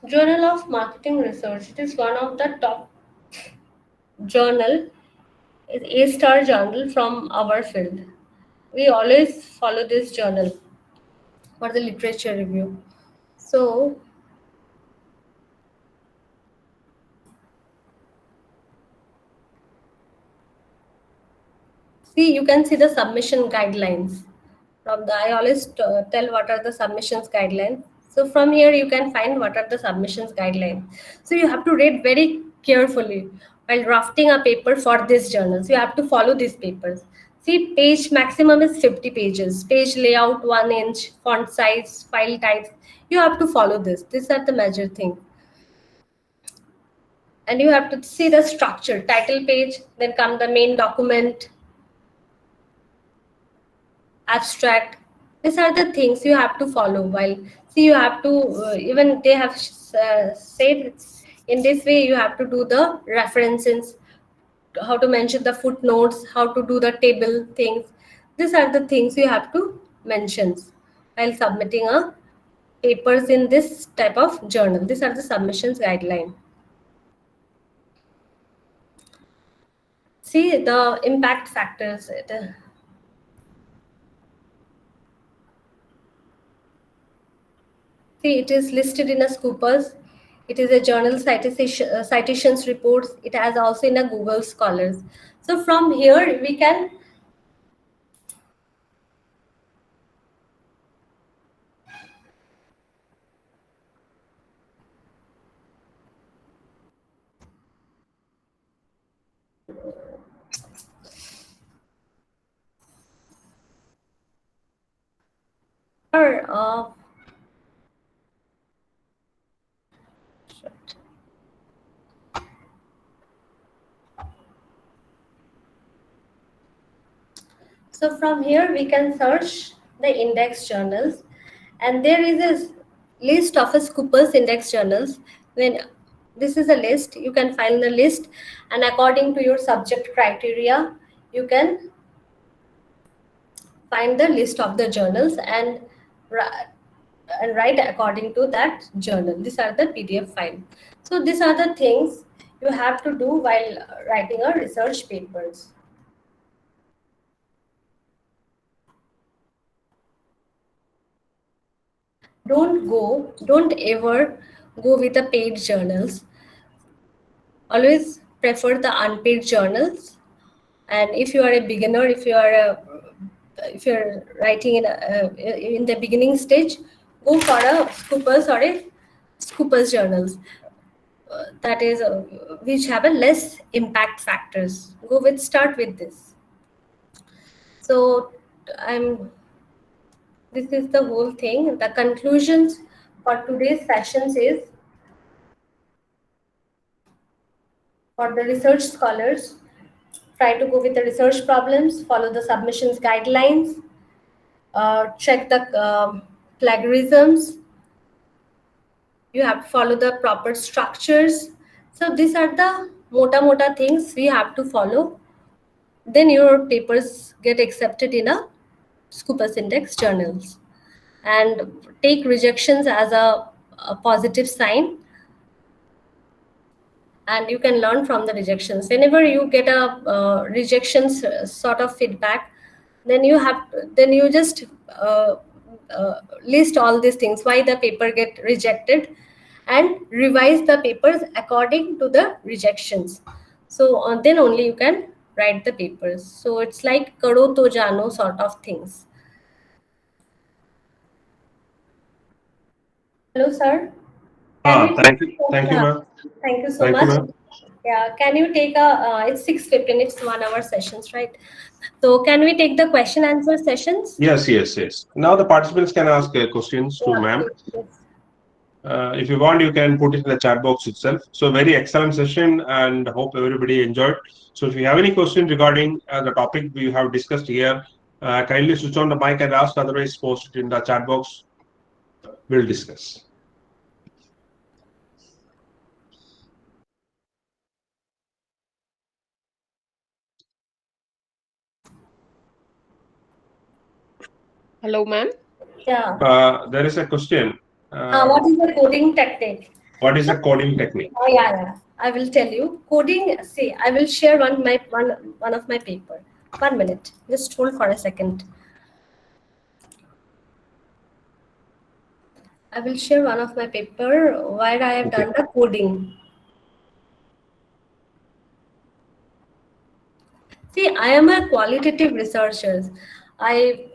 Journal of Marketing Research. It is one of the top journal. It's A-star journal from our field. We always follow this journal for the literature review. So see, you can see the submission guidelines. I always tell what are the submissions guidelines. So from here you can find what are the submissions guidelines. So you have to read very carefully while drafting a paper for this journals. You have to follow these papers. See, page maximum is 50 pages. Page layout 1 inch, font size, file types. You have to follow this. These are the major thing. And you have to see the structure. Title page, then come the main document, abstract. These are the things you have to follow. While see, you have to even they have said in this way you have to do the references, how to mention the footnotes, how to do the table things. These are the things you have to mention while submitting a papers in this type of journal. These are the submissions guideline. See the impact factors. See, it is listed in a Scopus. It is a journal citations reports. It has also in a Google Scholars. So from here we can so from here we can search the index journals, and there is a list of a Scopus index journals. When this is a list, you can find the list, and according to your subject criteria, you can find the list of the journals and write according to that journal. These are the PDF file. So these are the things you have to do while writing a research papers. Don't ever go with the paid journals. Always prefer the unpaid journals. And if you are a beginner, if you're writing in the beginning stage, go for a Scopus or a Scopus journals. That is which have a less impact factors. Start with this. So this is the whole thing. The conclusions for today's sessions is, for the research scholars, try to go with the research problems, follow the submissions guidelines, check the plagiarisms. You have to follow the proper structures. So these are the mota things we have to follow. Then your papers get accepted in a Scopus Index journals. And take rejections as a positive sign. And you can learn from the rejections. Whenever you get a rejections sort of feedback, then you just list all these things, why the paper get rejected, and revise the papers according to the rejections. So then only you can write the papers. So it's like karo to jano sort of things. Hello, sir. Thank you, ma'am. Thank you so much. Yeah, can you take it's 6:15, it's 1 hour sessions, right? So can we take the question answer sessions? Yes. Now the participants can ask questions to ma'am. Yes. If you want, you can put it in the chat box itself. So very excellent session, and hope everybody enjoyed. So if you have any questions regarding the topic we have discussed here, kindly switch on the mic and ask, otherwise post it in the chat box. We'll discuss. Hello, ma'am. Yeah. There is a question. What is the coding technique? What is a coding technique? Oh, yeah. I will tell you. Coding, see, I will share one of my paper. 1 minute. Just hold for a second. I will share one of my paper where I have done the coding. See, I am a qualitative researcher. I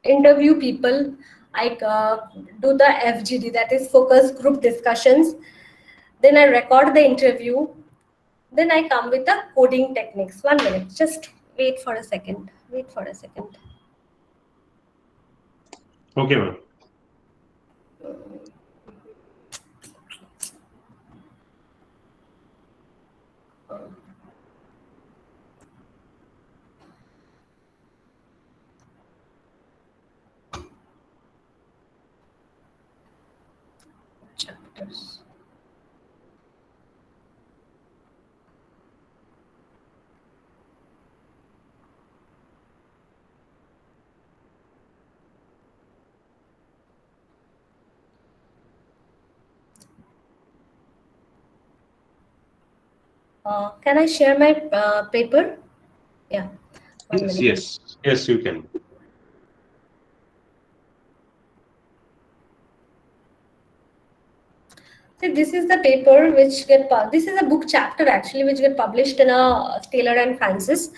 interview people. I do the FGD, that is focus group discussions. Then I record the interview. Then I come with the coding techniques. 1 minute, just wait for a second. Wait for a second. Okay, ma'am. Chapters. Can I share my paper? Yeah. 1 Yes, minute. yes, you can. So this is the paper which this is a book chapter actually which get published in a Taylor and Francis,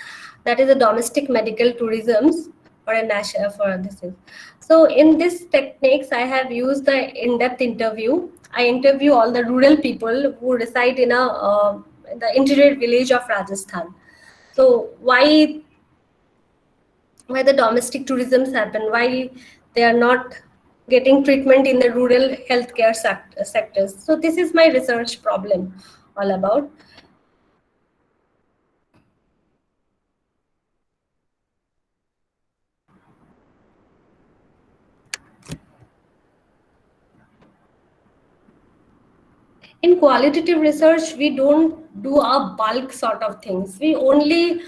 that is a domestic medical tourisms for a national for this is. So in this techniques I have used the in-depth interview. I interview all the rural people who reside in the interior village of Rajasthan. So why the domestic tourisms happen, why they are not getting treatment in the rural healthcare sectors. So this is my research problem all about. In qualitative research, we don't do a bulk sort of things. We only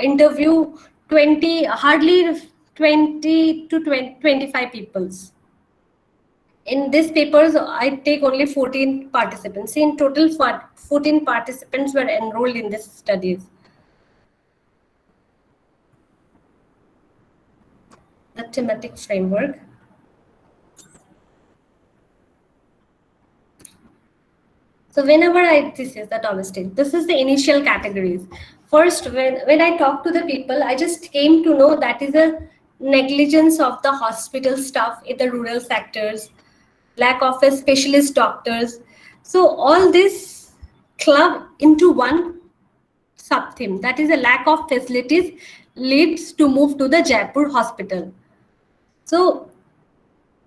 interview 20, hardly 20 to 25 peoples. In these papers, I take only 14 participants. In total, 14 participants were enrolled in these studies. The thematic framework. So whenever this is the domestic, this is the initial categories. First, when I talk to the people, I just came to know that is a negligence of the hospital staff in the rural sectors, lack of a specialist doctors. So all this club into one sub-theme, that is a lack of facilities leads to move to the Jaipur hospital. So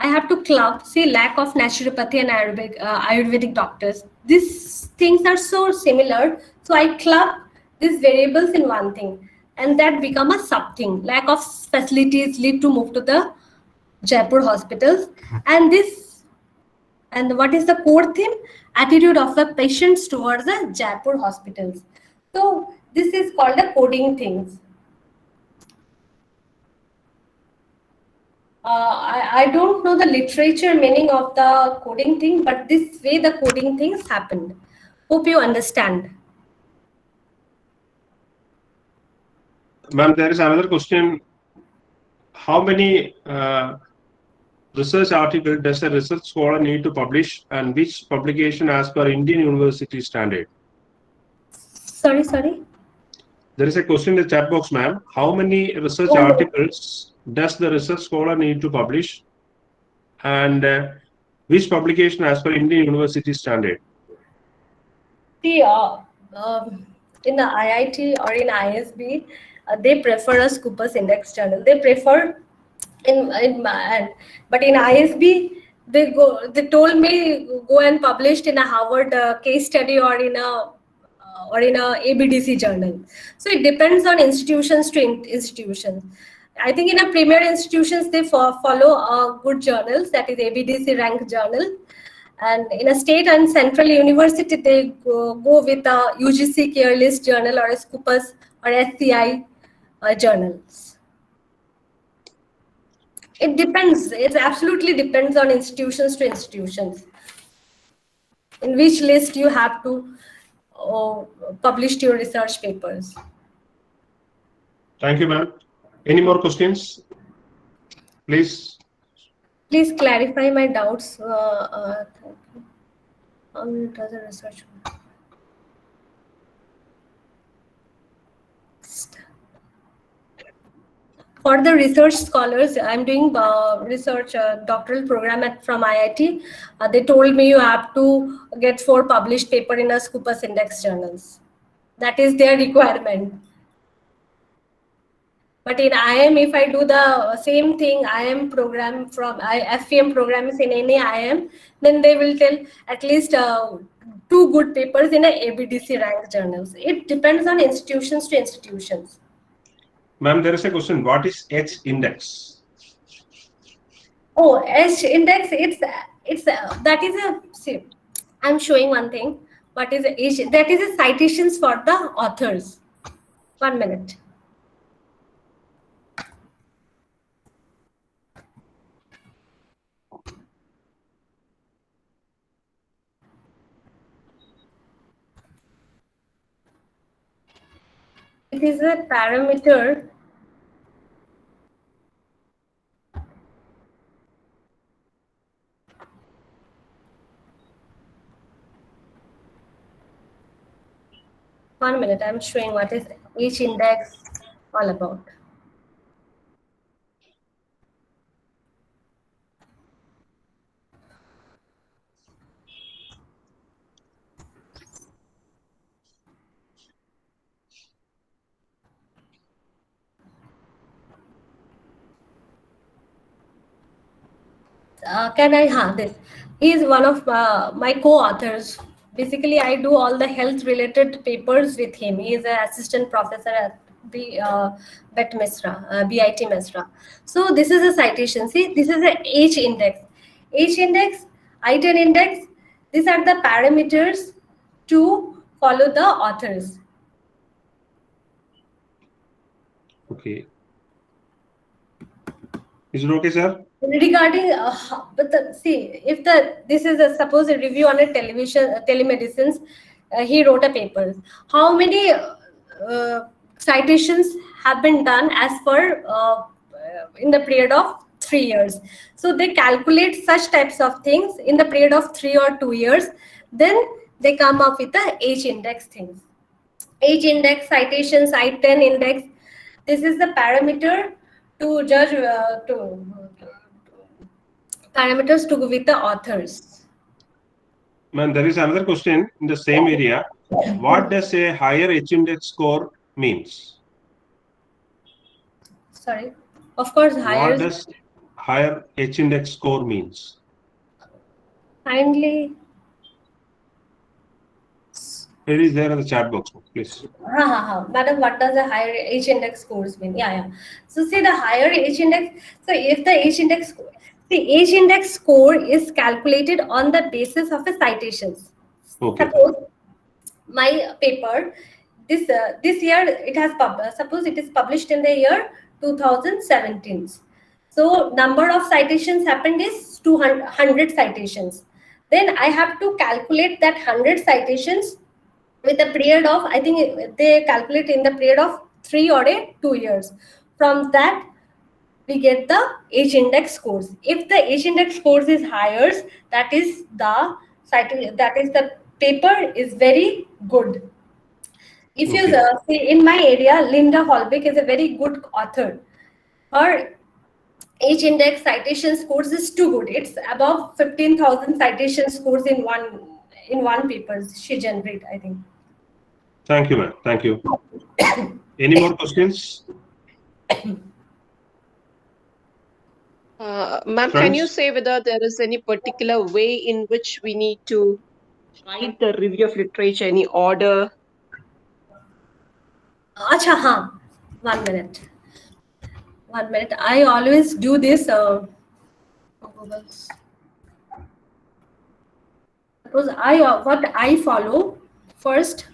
I have to club, see lack of naturopathy and Ayurvedic doctors. These things are so similar. So I club these variables in one thing and that become a sub thing. Lack of facilities lead to move to the Jaipur hospitals. And what is the core theme? Attitude of the patients towards the Jaipur hospitals. So this is called the coding things. I don't know the literature meaning of the coding thing, but this way the coding things happened. Hope you understand. Ma'am, there is another question. How many research articles does a research scholar need to publish, and which publication as per Indian university standard? Sorry. There is a question in the chat box, ma'am. How many research 1 minute. articles does the research scholar need to publish, and which publication as per Indian university standard? See, in the IIT or in ISB, they prefer a Scopus Index journal. They prefer but in ISB, they told me go and published in a Harvard case study or in a ABDC journal. So it depends on institutions to institutions. I think in a premier institutions they follow good journals, that is ABDC ranked journal, and in a state and central university they go with a UGC care list journal or a Scopus or SCI journals. It depends. It absolutely depends on institutions to institutions. In which list you have to publish your research papers. Thank you, ma'am. Any more questions? Please. Please clarify my doubts. How does a research? For the research scholars, I'm doing research doctoral program from IIT. They told me you have to get 4 published paper in a Scopus Index journals. That is their requirement. But in IIM, if I do the same thing, IIM program FEM program is in any IIM, then they will tell at least 2 good papers in a ABDC ranked journals. It depends on institutions to institutions. Ma'am, there is a question. What is H index? Oh, H index. It's that is a. See, I'm showing one thing. What is H? That is a citations for the authors. 1 minute. It is a parameter. One minute, I'm showing what is H index all about. This. He is one of my co-authors. Basically, I do all the health-related papers with him. He is an assistant professor at the BIT Mesra. So this is a citation. See, this is a H index. H index, I-10 index. These are the parameters to follow the authors. Okay. Is it okay, sir? Regarding if this is a suppose a review on a telemedicines, he wrote a paper. How many citations have been done as per in the period of 3 years? So they calculate such types of things in the period of 3 or 2 years. Then they come up with the H index things. H index, citations, I-10 index. This is the parameter to judge parameters to go with the authors. Man, there is another question in the same area. What does a higher H index score means? Sorry, of course, higher. What does higher H index score means? Kindly. It is there in the chat box, please. Madam, what does a higher H index scores mean? Yeah. So see the higher H index. So if the H index, the H index score is calculated on the basis of a citations. Okay. Suppose my paper, this year it has published. Suppose it is published in the year 2017. So number of citations happened is 200 citations. Then I have to calculate that 100 citations with a period of, I think they calculate in the period of 3 or 2 years. From that, we get the H index scores. If the H index scores is higher, that is the paper is very good. If you see in my area, Linda Holbeck is a very good author. Her H index citation scores is too good. It's above 15,000 citation scores in one paper she generated, I think. Thank you, ma'am. Thank you. Any more questions? Ma'am, can you say whether there is any particular way in which we need to write the review of literature, any order? Acha, haan. 1 minute. 1 minute. I always do this. Suppose what I follow first.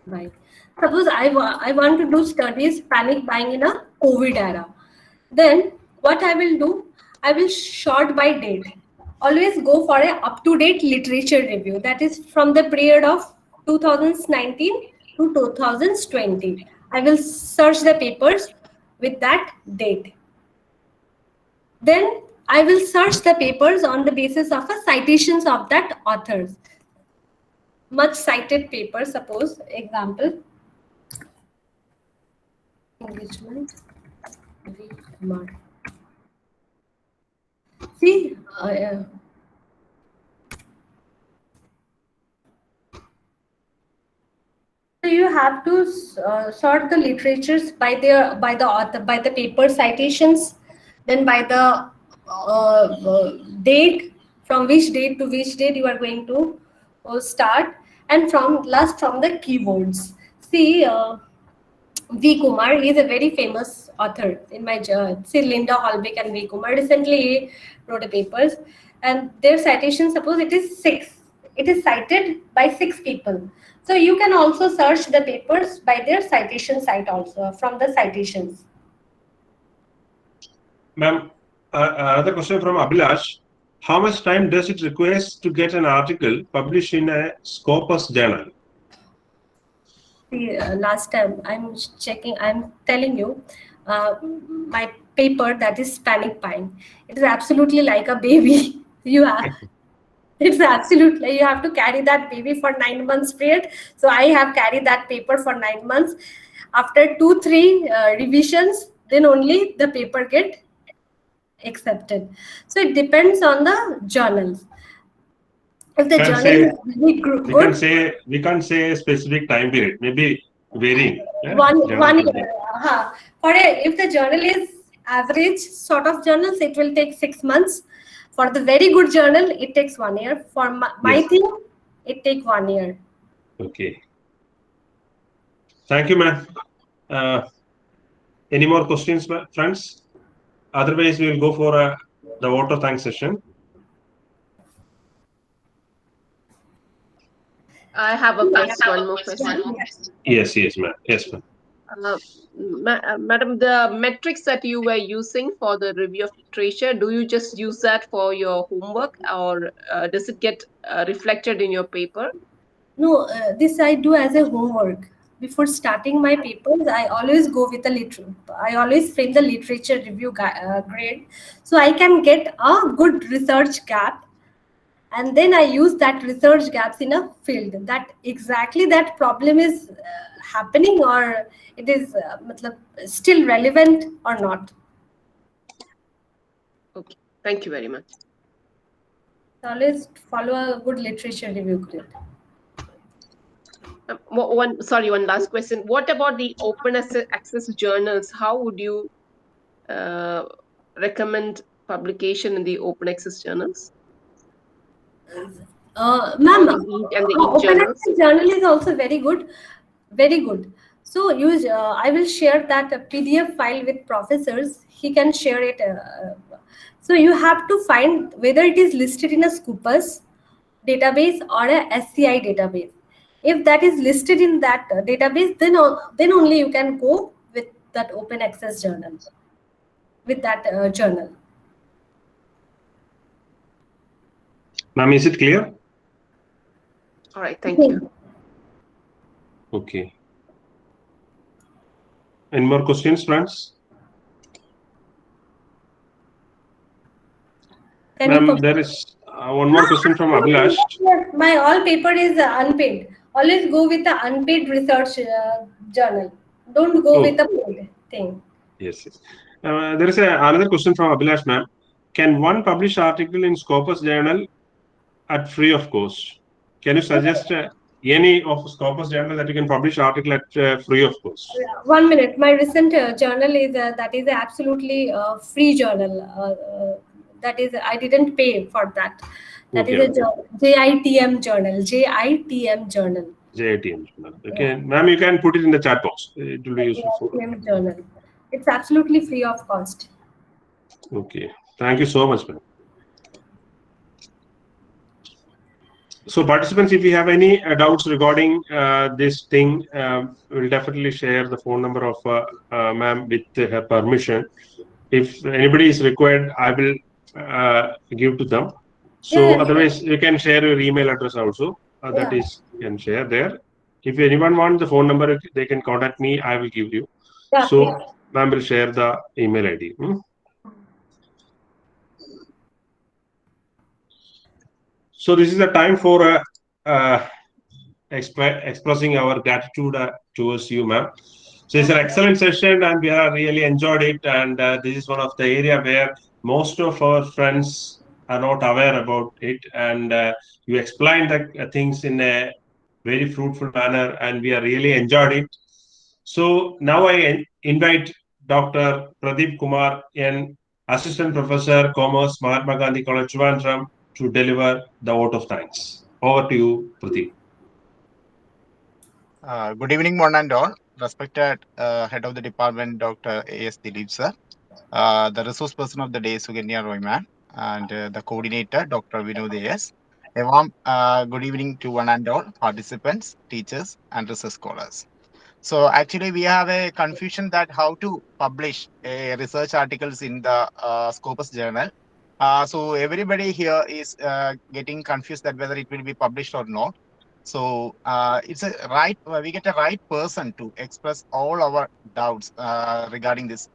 Right. Suppose I want to do studies panic buying in a COVID era. Then what I will do, I will sort by date. Always go for a up-to-date literature review. That is from the period of 2019 to 2020. I will search the papers with that date. Then I will search the papers on the basis of a citations of that authors. Much cited paper, suppose, example. Engagement. V. Kumar. See, so you have to sort the literatures by the author, by the paper citations, then by the date, from which date to which date you are going to start, and from the keywords. See, V. Kumar is a very famous author in my see Linda Holbeck and V. Kumar recently wrote a papers, and their citation, suppose it is 6, it is cited by 6 people. So you can also search the papers by their citation site also, from the citations. Ma'am, another question from Abhilash. How much time does it require to get an article published in a Scopus journal? See, last time I'm telling you, my paper, that is Panic Pine. It is absolutely like a baby. It's absolutely, you have to carry that baby for 9 months period. So I have carried that paper for 9 months. After 2-3 revisions, then only the paper get accepted. So it depends on the journals. If the journal is really good, we can't say a specific time period. Maybe varying. One year. If the journal is average sort of journals, it will take 6 months. For the very good journal, it takes 1 year. For my thing, it takes 1 year. Okay. Thank you, ma'am. Any more questions, friends? Otherwise, we will go for the vote of thanks session. I have one more question. Yes, ma'am. Yes, ma'am. Madam, the metrics that you were using for the review of literature, do you just use that for your homework, or does it get reflected in your paper? No, this I do as a homework. Before starting my papers, I always go with I always frame the literature review grade, so I can get a good research gap, and then I use that research gaps in a field that exactly that problem is happening, or it is still relevant or not. Okay, thank you very much. Always follow a good literature review grade. One last question. What about the open access journals? How would you recommend publication in the open access journals? Ma'am, open access journal is also very good. So I will share that PDF file with professors. He can share it. So you have to find whether it is listed in a Scopus database or a SCI database. If that is listed in that database, then only you can go with that open access journal, with that journal. Ma'am, is it clear? All right, thank you. Okay. Any more questions, friends? Ma'am, there is one more question from Abhilash. Yes, my all paper is unpaid. Always go with the unpaid research journal. Don't go with the paid thing. Yes. There is another question from Abhilash, ma'am. Can one publish article in Scopus journal at free of cost? Can you suggest any of Scopus journal that you can publish article at free of cost? 1 minute. My recent journal is that is absolutely free journal. That is, I didn't pay for that. That is a JITM journal. JITM journal. JITM journal. Okay, ma'am, you can put it in the chat box. It will be useful for JITM journal. It's absolutely free of cost. Okay, thank you so much, ma'am. So, participants, if you have any doubts regarding this thing, we'll definitely share the phone number of ma'am with her permission. If anybody is required, I will give to them. So, otherwise, you can share your email address also. That is, you can share there. If anyone wants the phone number, they can contact me. I will give you. So, ma'am will share the email ID. So this is the time for expressing our gratitude towards you, ma'am. So it's an excellent session, and we have really enjoyed it. And this is one of the area where most of our friends are not aware about it. And you explained the things in a very fruitful manner, and we are really enjoyed it. So now I invite Dr. Pradeep Kumar N, Assistant Professor, Commerce, Mahatma Gandhi College, Trivandrum, to deliver the vote of thanks. Over to you, Pradeep. Good evening, one and all. Respected Head of the Department, Dr. A.S. Dilip sir, the resource person of the day, Suganya Royman, and the coordinator, Dr. Vinod A.S. A warm good evening to one and all participants, teachers, and research scholars. So actually, we have a confusion that how to publish research articles in the Scopus journal. So everybody here is getting confused that whether it will be published or not. So it's a right, we get a right person to express all our doubts regarding this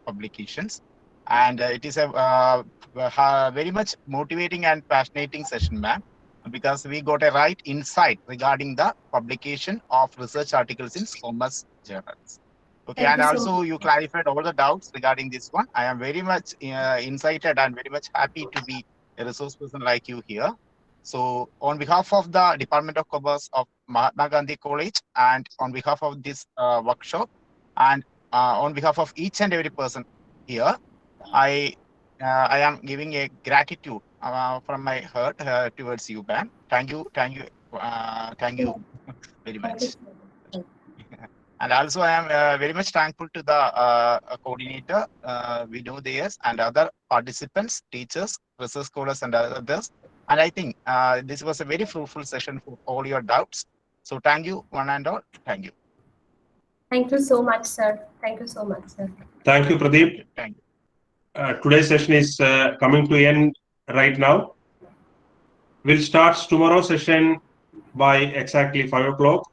publications. And it is a very much motivating and fascinating session, ma'am, because we got a right insight regarding the publication of research articles in Commerce journals. Okay, Thank and you so also much. you clarified all the doubts regarding this one. I am very much incited and very much happy to be a resource person like you here. So on behalf of the Department of Commerce of Mahatma Gandhi College and on behalf of this workshop and on behalf of each and every person here, I am giving a gratitude from my heart towards you, ma'am. Thank you very Thank you much. so much. And also, I am very much thankful to the coordinator, Vinod A.S., and other participants, teachers, research scholars, and others. And I think this was a very fruitful session for all your doubts. So thank you, one and all. Thank you. Thank you so much, sir. Thank you so much, sir. Thank you, Pradeep. Thank you. Today's session is coming to end right now. We'll start tomorrow's session by exactly 5 o'clock.